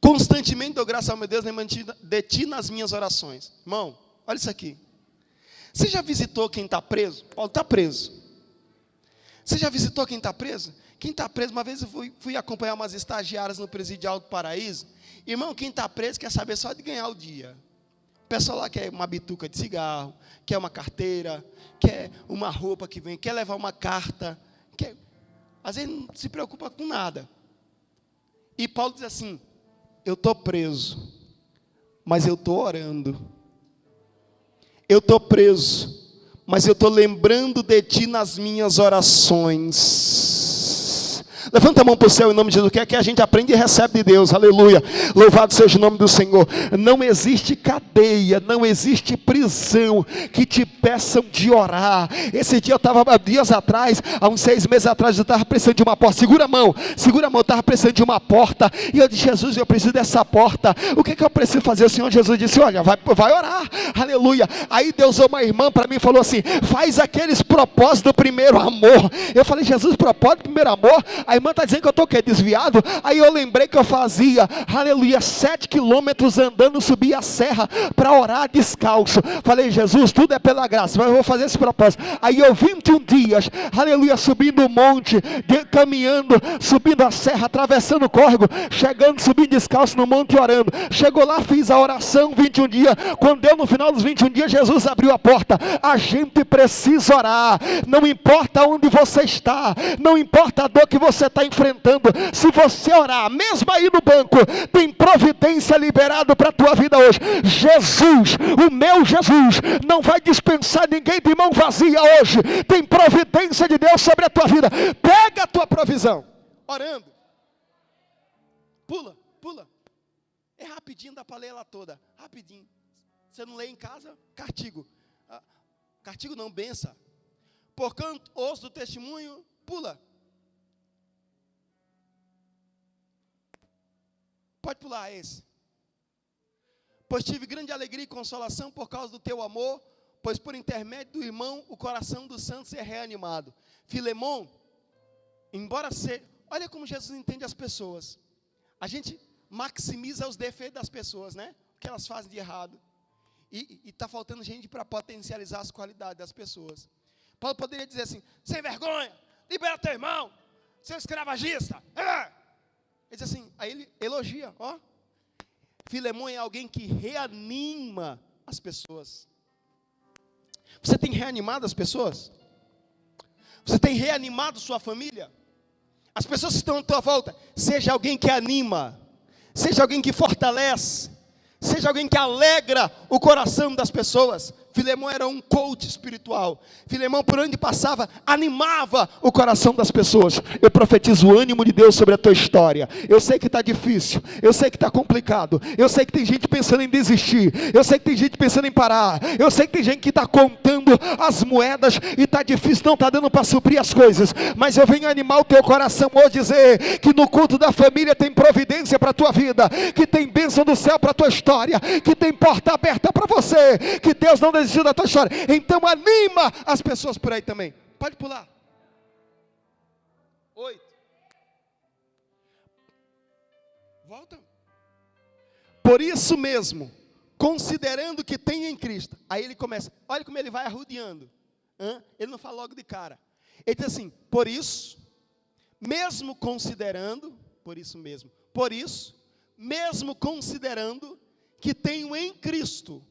Speaker 1: Constantemente dou graça ao meu Deus, lembrando de ti nas minhas orações. Irmão, olha isso aqui. Você já visitou quem está preso? Paulo está preso. Você já visitou quem está preso? Quem está preso, uma vez eu fui acompanhar umas estagiárias no Presidial do Paraíso. Irmão, quem está preso quer saber só de ganhar o dia. O pessoal lá quer uma bituca de cigarro, quer uma carteira, quer uma roupa que vem, quer levar uma carta. Às vezes não se preocupa com nada. E Paulo diz assim, eu estou preso, mas eu estou orando. Eu estou preso, mas eu estou lembrando de ti nas minhas orações. Levanta a mão para o céu em nome de Jesus. O que é que a gente aprende e recebe de Deus? Aleluia. Louvado seja o nome do Senhor. Não existe cadeia, não existe prisão que te peçam de orar. Esse dia eu estava, dias atrás, há uns 6 meses atrás, eu estava precisando de uma porta. Segura a mão, eu estava precisando de uma porta. E eu disse, Jesus, eu preciso dessa porta. O que é que eu preciso fazer? O Senhor Jesus disse, olha, vai orar. Aleluia. Aí Deus usou uma irmã para mim e falou assim, faz aqueles propósitos do primeiro amor. Eu falei, Jesus, propósito do primeiro amor? A irmã está dizendo que eu estou o quê? Desviado? Aí eu lembrei que eu fazia, aleluia, 7 quilômetros andando, subir a serra para orar descalço. Falei, Jesus, tudo é pela graça, mas eu vou fazer esse propósito. Aí eu 21 dias, aleluia, subindo o monte, caminhando, subindo a serra, atravessando o córrego, chegando, subindo descalço no monte e orando. Chegou lá, fiz a oração 21 dias. Quando deu no final dos 21 dias, Jesus abriu a porta. A gente precisa orar, não importa onde você está, não importa a dor que você está enfrentando, se você orar, mesmo aí no banco, tem providência liberada para a tua vida hoje. Jesus, o meu Jesus, não vai dispensar ninguém de mão vazia hoje. Tem providência de Deus sobre a tua vida. Pega a tua provisão, orando. Pula. É rapidinho, dá para ler ela toda, rapidinho. Você não lê em casa, castigo. Castigo não, benção. Porquanto ouço do testemunho, pula. Pode pular esse. Pois tive grande alegria e consolação por causa do teu amor, pois por intermédio do irmão o coração dos santos é reanimado. Filemão, embora seja... Olha como Jesus entende as pessoas. A gente maximiza os defeitos das pessoas, né? O que elas fazem de errado. E está faltando gente para potencializar as qualidades das pessoas. Paulo poderia dizer assim, sem vergonha, libera teu irmão, seu escravagista. Ele diz assim, aí ele elogia, ó. Filemão é alguém que reanima as pessoas. Você tem reanimado as pessoas? Você tem reanimado sua família? As pessoas que estão à tua volta, seja alguém que anima, seja alguém que fortalece, seja alguém que alegra o coração das pessoas. Filemão era um coach espiritual. Filemão, por onde passava, animava o coração das pessoas. Eu profetizo o ânimo de Deus sobre a tua história. Eu sei que está difícil, eu sei que está complicado, eu sei que tem gente pensando em desistir, eu sei que tem gente pensando em parar, eu sei que tem gente que está contando as moedas e está difícil, não está dando para suprir as coisas, mas eu venho animar o teu coração hoje, dizer que no culto da família tem providência para a tua vida, que tem bênção do céu para a tua história, que tem porta aberta para você, que Deus não desistiu da tua história. Então anima as pessoas por aí também. Pode pular. 8. Volta. Por isso mesmo, considerando que tem em Cristo. Aí ele começa, olha como ele vai arrodeando. Ele não fala logo de cara. Ele diz assim, por isso, mesmo considerando que tenho em Cristo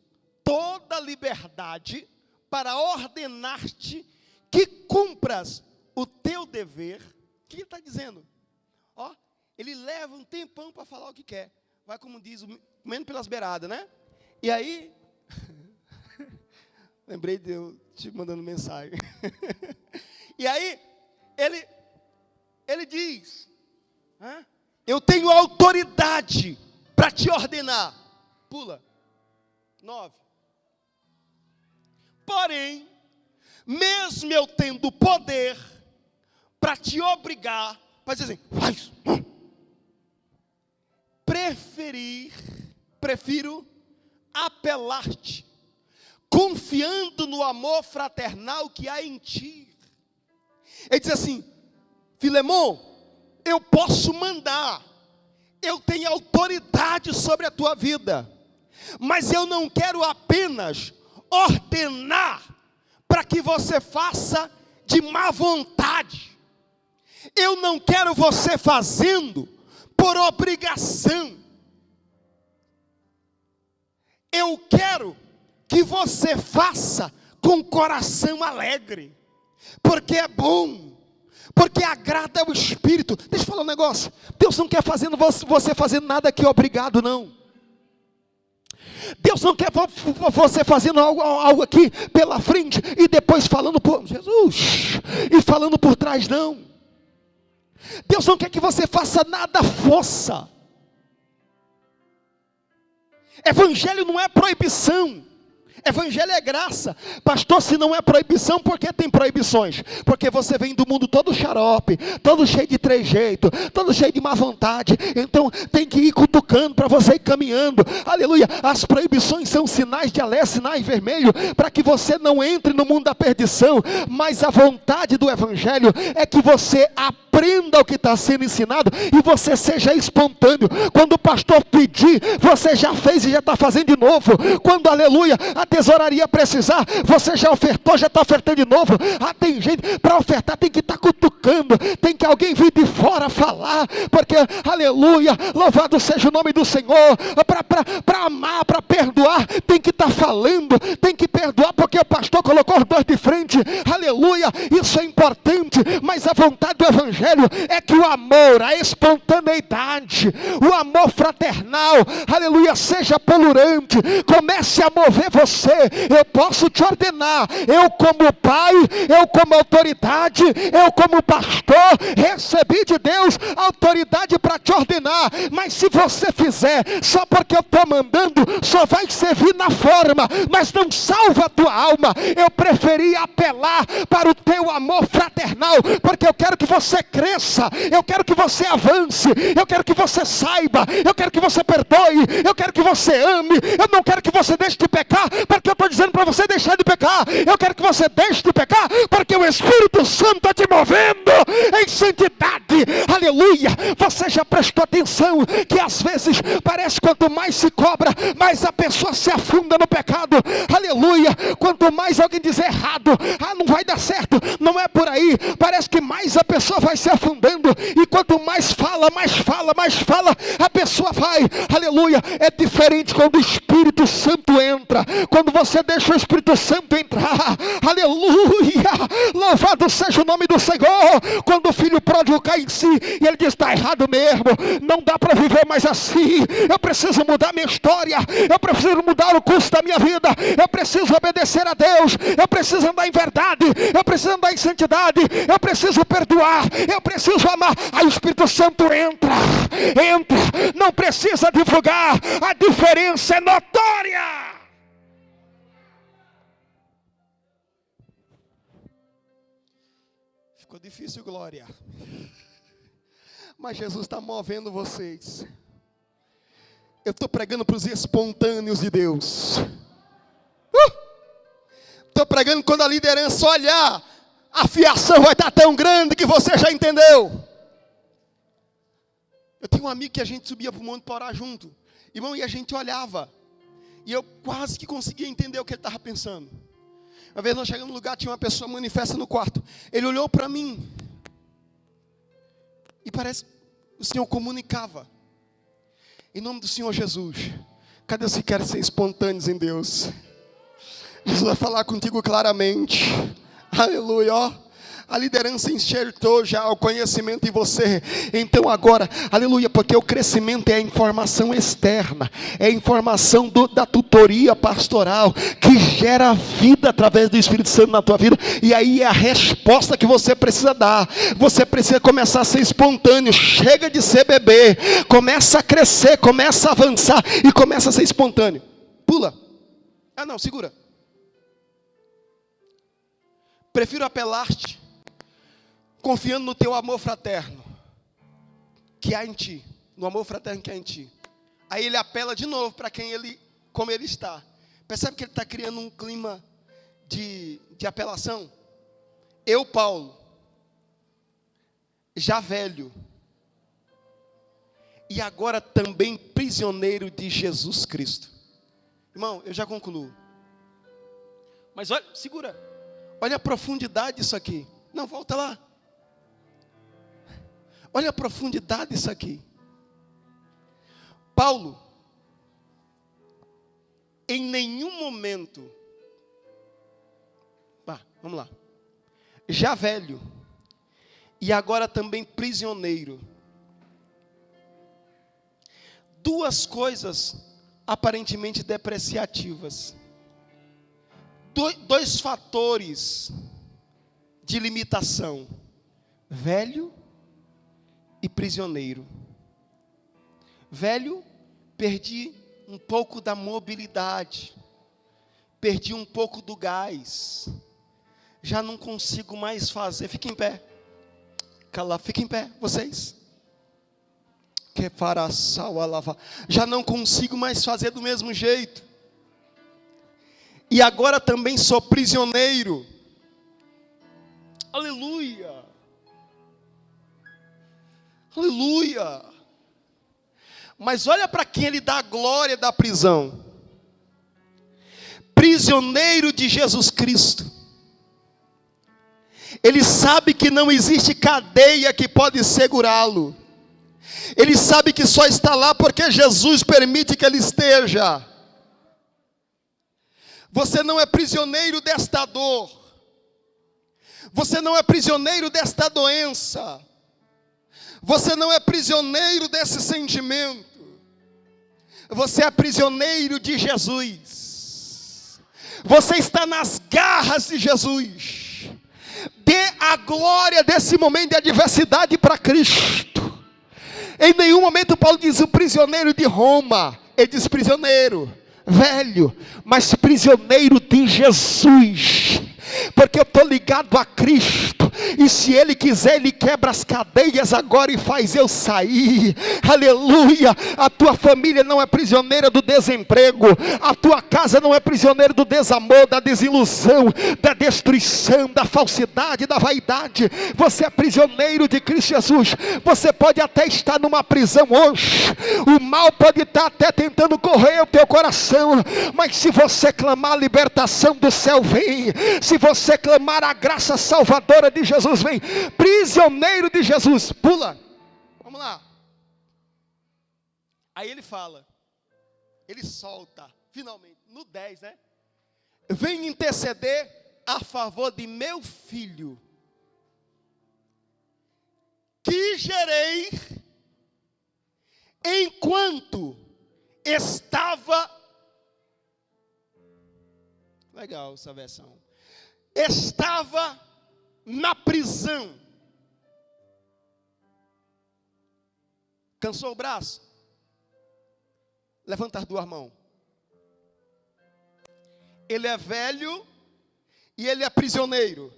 Speaker 1: toda liberdade para ordenar-te que cumpras o teu dever. O que ele está dizendo? Ele leva um tempão para falar o que quer. Vai, como diz, comendo pelas beiradas, né? E aí, lembrei de eu te mandando mensagem. E aí, ele diz, eu tenho autoridade para te ordenar. Pula. 9. Porém, mesmo eu tendo poder para te obrigar, para dizer assim, faz. Prefiro apelar-te, confiando no amor fraternal que há em ti. Ele diz assim, Filemão, eu posso mandar, eu tenho autoridade sobre a tua vida, mas eu não quero apenas ordenar para que você faça de má vontade. Eu não quero você fazendo por obrigação. Eu quero que você faça com coração alegre, porque é bom, porque agrada ao Espírito. Deixa eu falar um negócio. Deus não quer você fazendo nada aqui obrigado, não. Deus não quer você fazendo algo aqui pela frente e depois falando por Jesus e falando por trás, não. Deus não quer que você faça nada à força. Evangelho não é proibição. Evangelho é graça. Pastor, se não é proibição, por que tem proibições? Porque você vem do mundo todo xarope, todo cheio de trejeito, todo cheio de má vontade. Então tem que ir cutucando para você ir caminhando. Aleluia. As proibições são sinais de alerta, sinais vermelhos, para que você não entre no mundo da perdição. Mas a vontade do Evangelho é que você aprenda o que está sendo ensinado e você seja espontâneo. Quando o pastor pedir, você já fez e já está fazendo de novo. Quando, aleluia, a tesouraria precisar, você já ofertou, já está ofertando de novo. Tem gente, para ofertar tem que estar cutucando, tem que alguém vir de fora falar, porque, aleluia, louvado seja o nome do Senhor. Para amar, para perdoar, tem que estar falando, tem que perdoar, porque o pastor colocou os dois de frente, aleluia, isso é importante. Mas a vontade do Evangelho é que o amor, a espontaneidade, o amor fraternal, aleluia, seja pululante, comece a mover você. Eu posso te ordenar, eu como pai, eu como autoridade, eu como pastor, recebi de Deus autoridade para te ordenar. Mas se você fizer só porque eu estou mandando, só vai servir na forma, mas não salva a tua alma. Eu preferi apelar para o teu amor fraternal, porque eu quero que você cresça, eu quero que você avance, eu quero que você saiba, eu quero que você perdoe, eu quero que você ame, eu não quero que você deixe de pecar, porque eu estou dizendo para você deixar de pecar. Eu quero que você deixe de pecar, porque o Espírito Santo está te movendo em santidade. Aleluia. Você já prestou atenção que às vezes parece que quanto mais se cobra, mais a pessoa se afunda no pecado. Aleluia. Quanto
Speaker 2: quanto mais alguém diz errado, não vai dar certo, não é por aí, parece que mais a pessoa vai se afundando, e quanto mais fala, a pessoa vai, aleluia. É diferente quando o Espírito Santo entra, quando você deixa o Espírito Santo entrar, aleluia, louvado seja o nome do Senhor. Quando o filho pródigo cai em si, e ele diz, está errado mesmo, não dá para viver mais assim, eu preciso mudar minha história, eu preciso mudar o curso da minha vida, eu preciso obedecer a Deus, eu preciso andar em verdade, eu preciso andar em santidade, eu preciso perdoar, eu preciso amar. Aí o Espírito Santo entra, não precisa divulgar, a diferença é notória.
Speaker 1: Ficou difícil, Glória. Mas Jesus está movendo vocês. Eu estou pregando para os espontâneos de Deus. Estou pregando quando a liderança olhar, a fiação vai estar tão grande que você já entendeu. Eu tenho um amigo que a gente subia para o monte para orar junto. Irmão, e a gente olhava. E eu quase que conseguia entender o que ele estava pensando. Uma vez nós chegamos no lugar, tinha uma pessoa manifesta no quarto. Ele olhou para mim. E parece que o Senhor comunicava. Em nome do Senhor Jesus. Cadê os que querem ser espontâneos em Deus? Jesus vai falar contigo claramente. Aleluia, ó. A liderança enxertou já o conhecimento em você. Então agora, aleluia, porque o crescimento é a informação externa, é a informação da tutoria pastoral, que gera vida através do Espírito Santo na tua vida. E aí é a resposta que você precisa dar. Você precisa começar a ser espontâneo. Chega de ser bebê, começa a crescer, começa a avançar e começa a ser espontâneo. Pula. Não, segura. Prefiro apelar-te, confiando no teu amor fraterno que há em ti, no amor fraterno que há em ti. Aí ele apela de novo para como ele está. Percebe que ele está criando um clima de apelação? Eu, Paulo, já velho, e agora também prisioneiro de Jesus Cristo. Irmão, eu já concluo. Mas olha, segura. Olha a profundidade disso aqui. Não, volta lá. Olha a profundidade disso aqui. Paulo, em nenhum momento, vamos lá, já velho, e agora também prisioneiro. Duas coisas aparentemente depreciativas. Dois fatores de limitação: velho e prisioneiro. Velho, perdi um pouco da mobilidade, perdi um pouco do gás, já não consigo mais fazer. Fique em pé, fique em pé, vocês. Que fará sal a lavar. Já não consigo mais fazer do mesmo jeito. E agora também sou prisioneiro. Aleluia. Aleluia. Mas olha para quem ele dá a glória da prisão. Prisioneiro de Jesus Cristo. Ele sabe que não existe cadeia que pode segurá-lo. Ele sabe que só está lá porque Jesus permite que ele esteja. Você não é prisioneiro desta dor. Você não é prisioneiro desta doença. Você não é prisioneiro desse sentimento. Você é prisioneiro de Jesus. Você está nas garras de Jesus. Dê a glória desse momento de adversidade para Cristo. Em nenhum momento Paulo diz o prisioneiro de Roma. Ele diz prisioneiro, velho, mas prisioneiro de Jesus.
Speaker 2: porque eu estou ligado a Cristo, e se Ele quiser, Ele quebra as cadeias agora e faz eu sair. Aleluia. A tua família não é prisioneira do desemprego, a tua casa não é prisioneira do desamor, da desilusão, da destruição, da falsidade, da vaidade. Você é prisioneiro de Cristo Jesus. Você pode até estar numa prisão hoje, o mal pode estar até tentando correr o teu coração, mas se você clamar, a libertação do céu vem. Se você clamar, a graça salvadora de Jesus vem. Prisioneiro de Jesus. Pula. Vamos lá. Aí ele fala, ele solta, finalmente, no 10, né? Vem interceder a favor de meu filho, que gerei enquanto estava, legal essa versão, estava na prisão. Cansou o braço? Levanta as duas mãos. Ele é velho e ele é prisioneiro.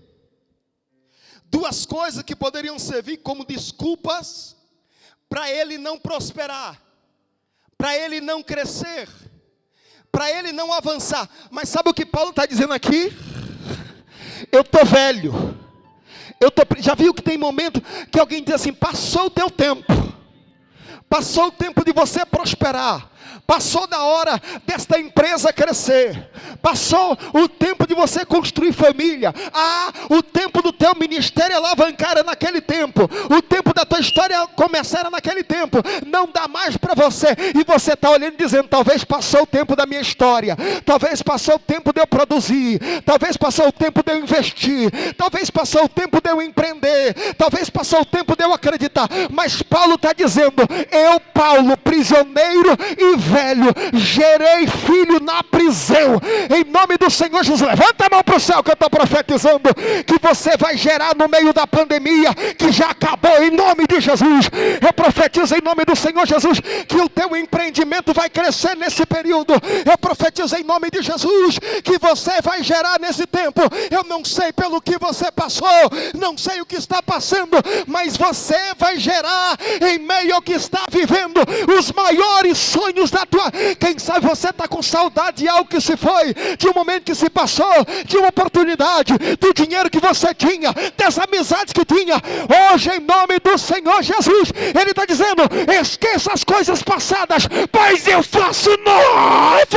Speaker 2: Duas coisas que poderiam servir como desculpas para ele não prosperar, para ele não crescer, para ele não avançar. Mas sabe o que Paulo está dizendo aqui? Eu estou velho. Já viu que tem momento que alguém diz assim: passou o teu tempo. Passou o tempo de você prosperar. Passou da hora desta empresa crescer. Passou o tempo de você construir família. O tempo do teu ministério alavancar é naquele tempo. O tempo da tua história começar era naquele tempo. Não dá mais para você. E você está olhando e dizendo: talvez passou o tempo da minha história. Talvez passou o tempo de eu produzir. Talvez passou o tempo de eu investir. Talvez passou o tempo de eu empreender. Talvez passou o tempo de eu acreditar. Mas Paulo está dizendo: eu, Paulo, prisioneiro e velho, gerei filho na prisão. Em nome do Senhor Jesus, levanta a mão para o céu, que eu estou profetizando que você vai gerar no meio da pandemia que já acabou, em nome de Jesus. Eu profetizo em nome do Senhor Jesus que o teu empreendimento vai crescer nesse período. Eu profetizo em nome de Jesus que você vai gerar nesse tempo. Eu não sei pelo que você passou, não sei o que está passando, mas você vai gerar em meio ao que está vivendo os maiores sonhos da tua. Quem sabe você está com saudade de algo que se foi, de um momento que se passou, de uma oportunidade, do dinheiro que você tinha, das amizades que tinha. Hoje, em nome do Senhor Jesus, Ele está dizendo: esqueça as coisas passadas, pois eu faço novas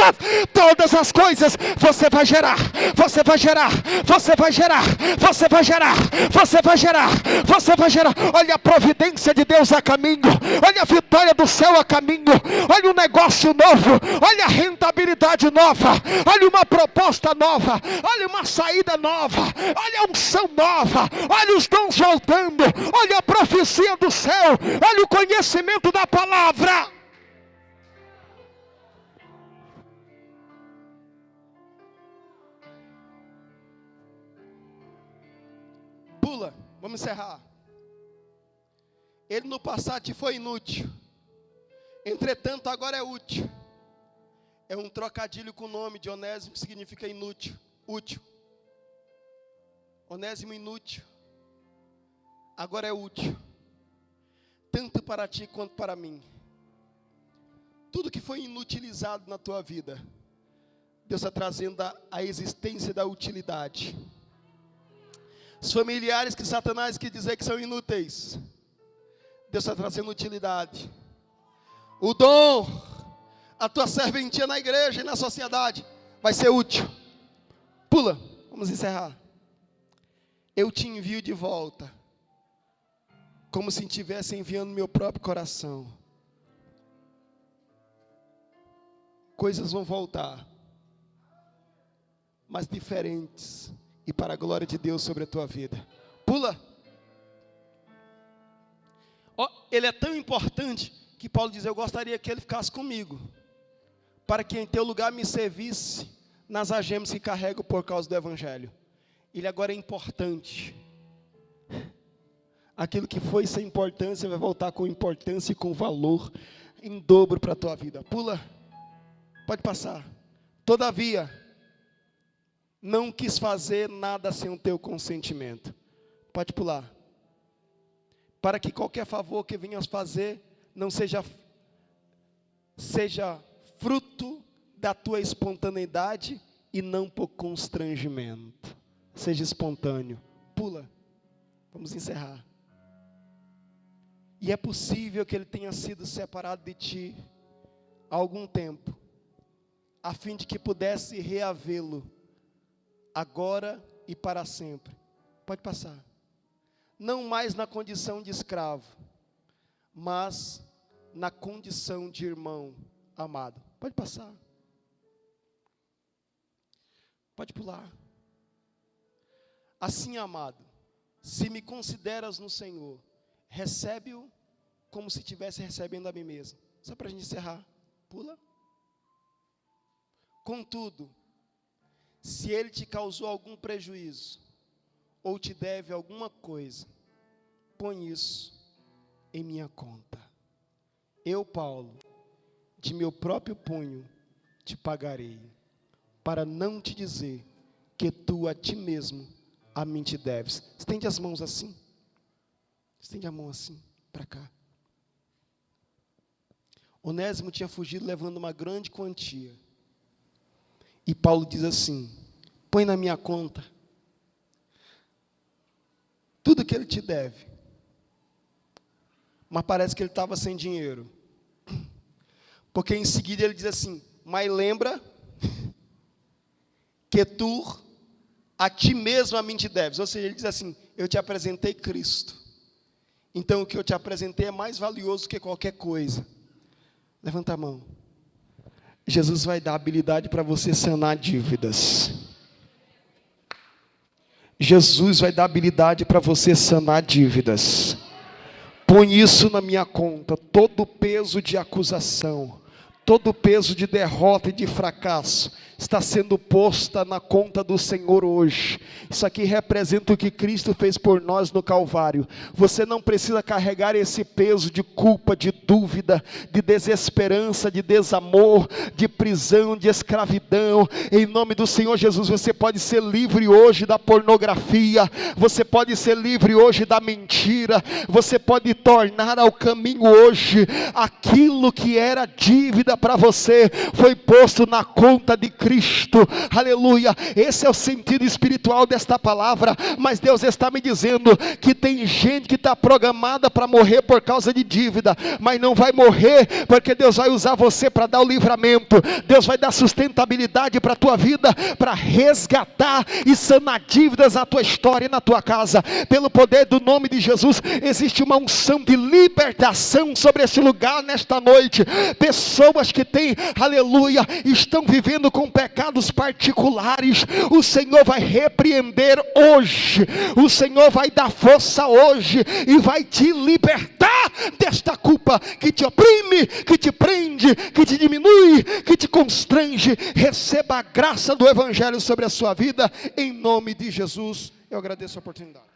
Speaker 2: todas as coisas. Você vai gerar, você vai gerar, você vai gerar, você vai gerar, você vai gerar, você vai gerar. Olha a providência de Deus a caminho, olha a vitória do céu a caminho, olha um negócio novo, olha a rentabilidade nova, olha uma proposta nova, olha uma saída nova, olha a unção nova, olha os dons voltando, olha a profecia do céu, olha o conhecimento da palavra. Pula, vamos encerrar. Ele no passado te foi inútil, entretanto agora é útil. É um trocadilho com o nome de Onésimo, que significa inútil, útil. Onésimo inútil, agora é útil, tanto para ti quanto para mim. Tudo que foi inutilizado na tua vida, Deus está trazendo a existência da utilidade. Os familiares que Satanás quer dizer que são inúteis, Deus está trazendo utilidade. O dom, a tua serventia na igreja e na sociedade vai ser útil. Pula, vamos encerrar. Eu te envio de volta, como se estivesse enviando meu próprio coração. Coisas vão voltar, mas diferentes, e para a glória de Deus sobre a tua vida. Pula. Ele é tão importante que Paulo diz: eu gostaria que ele ficasse comigo, para que em teu lugar me servisse nas algemas que carrego por causa do Evangelho. Ele agora é importante. Aquilo que foi sem importância vai voltar com importância e com valor em dobro para a tua vida. Pula, pode passar. Todavia,
Speaker 1: não quis fazer nada sem o teu consentimento. Pode pular. Para que qualquer favor que venhas fazer não seja fruto da tua espontaneidade e não por constrangimento. Seja espontâneo. Pula. Vamos encerrar. E é possível que ele tenha sido separado de ti há algum tempo, a fim de que pudesse reavê-lo agora e para sempre. Pode passar. Não mais na condição de escravo, mas na condição de irmão amado. Pode passar. Pode pular. Assim, amado, se me consideras no Senhor, recebe-o como se estivesse recebendo a mim mesmo. Só para a gente encerrar. Pula. Contudo, se ele te causou algum prejuízo, ou te deve alguma coisa, põe isso em minha conta. Eu, Paulo, de meu próprio punho, te pagarei, para não te dizer que tu a ti mesmo a mim te deves. Estende as mãos assim. Estende a mão assim, para cá. Onésimo tinha fugido levando uma grande quantia. E Paulo diz assim: põe na minha conta tudo que ele te deve. Mas parece que ele estava sem dinheiro. Porque em seguida ele diz assim: mas lembra que tu a ti mesmo a mim te deves. Ou seja, ele diz assim: eu te apresentei Cristo. Então o que eu te apresentei é mais valioso que qualquer coisa. Levanta a mão. Jesus vai dar habilidade para você sanar dívidas. Jesus vai dar habilidade para você sanar dívidas. Põe isso na minha conta, todo o peso de acusação, todo o peso de derrota e de fracasso, está sendo posta na conta do Senhor hoje. Isso aqui representa o que Cristo fez por nós no Calvário. Você não precisa carregar esse peso de culpa, de dúvida, de desesperança, de desamor, de prisão, de escravidão. Em nome do Senhor Jesus, você pode ser livre hoje da pornografia, você pode ser livre hoje da mentira, você pode tornar ao caminho hoje aquilo que era dívida para você, foi posto na conta de Cristo. Aleluia. Esse é o sentido espiritual desta palavra. Mas Deus está me dizendo que tem gente que está programada para morrer por causa de dívida, mas não vai morrer, porque Deus vai usar você para dar o livramento. Deus vai dar sustentabilidade para a tua vida, para resgatar e sanar dívidas na tua história e na tua casa. Pelo poder do nome de Jesus, existe uma unção de libertação sobre esse lugar nesta noite. Pessoas que têm, aleluia, estão vivendo com pecados particulares, o Senhor vai repreender hoje, o Senhor vai dar força hoje e vai te libertar desta culpa que te oprime, que te prende, que te diminui, que te constrange. Receba a graça do Evangelho sobre a sua vida, em nome de Jesus. Eu agradeço a oportunidade.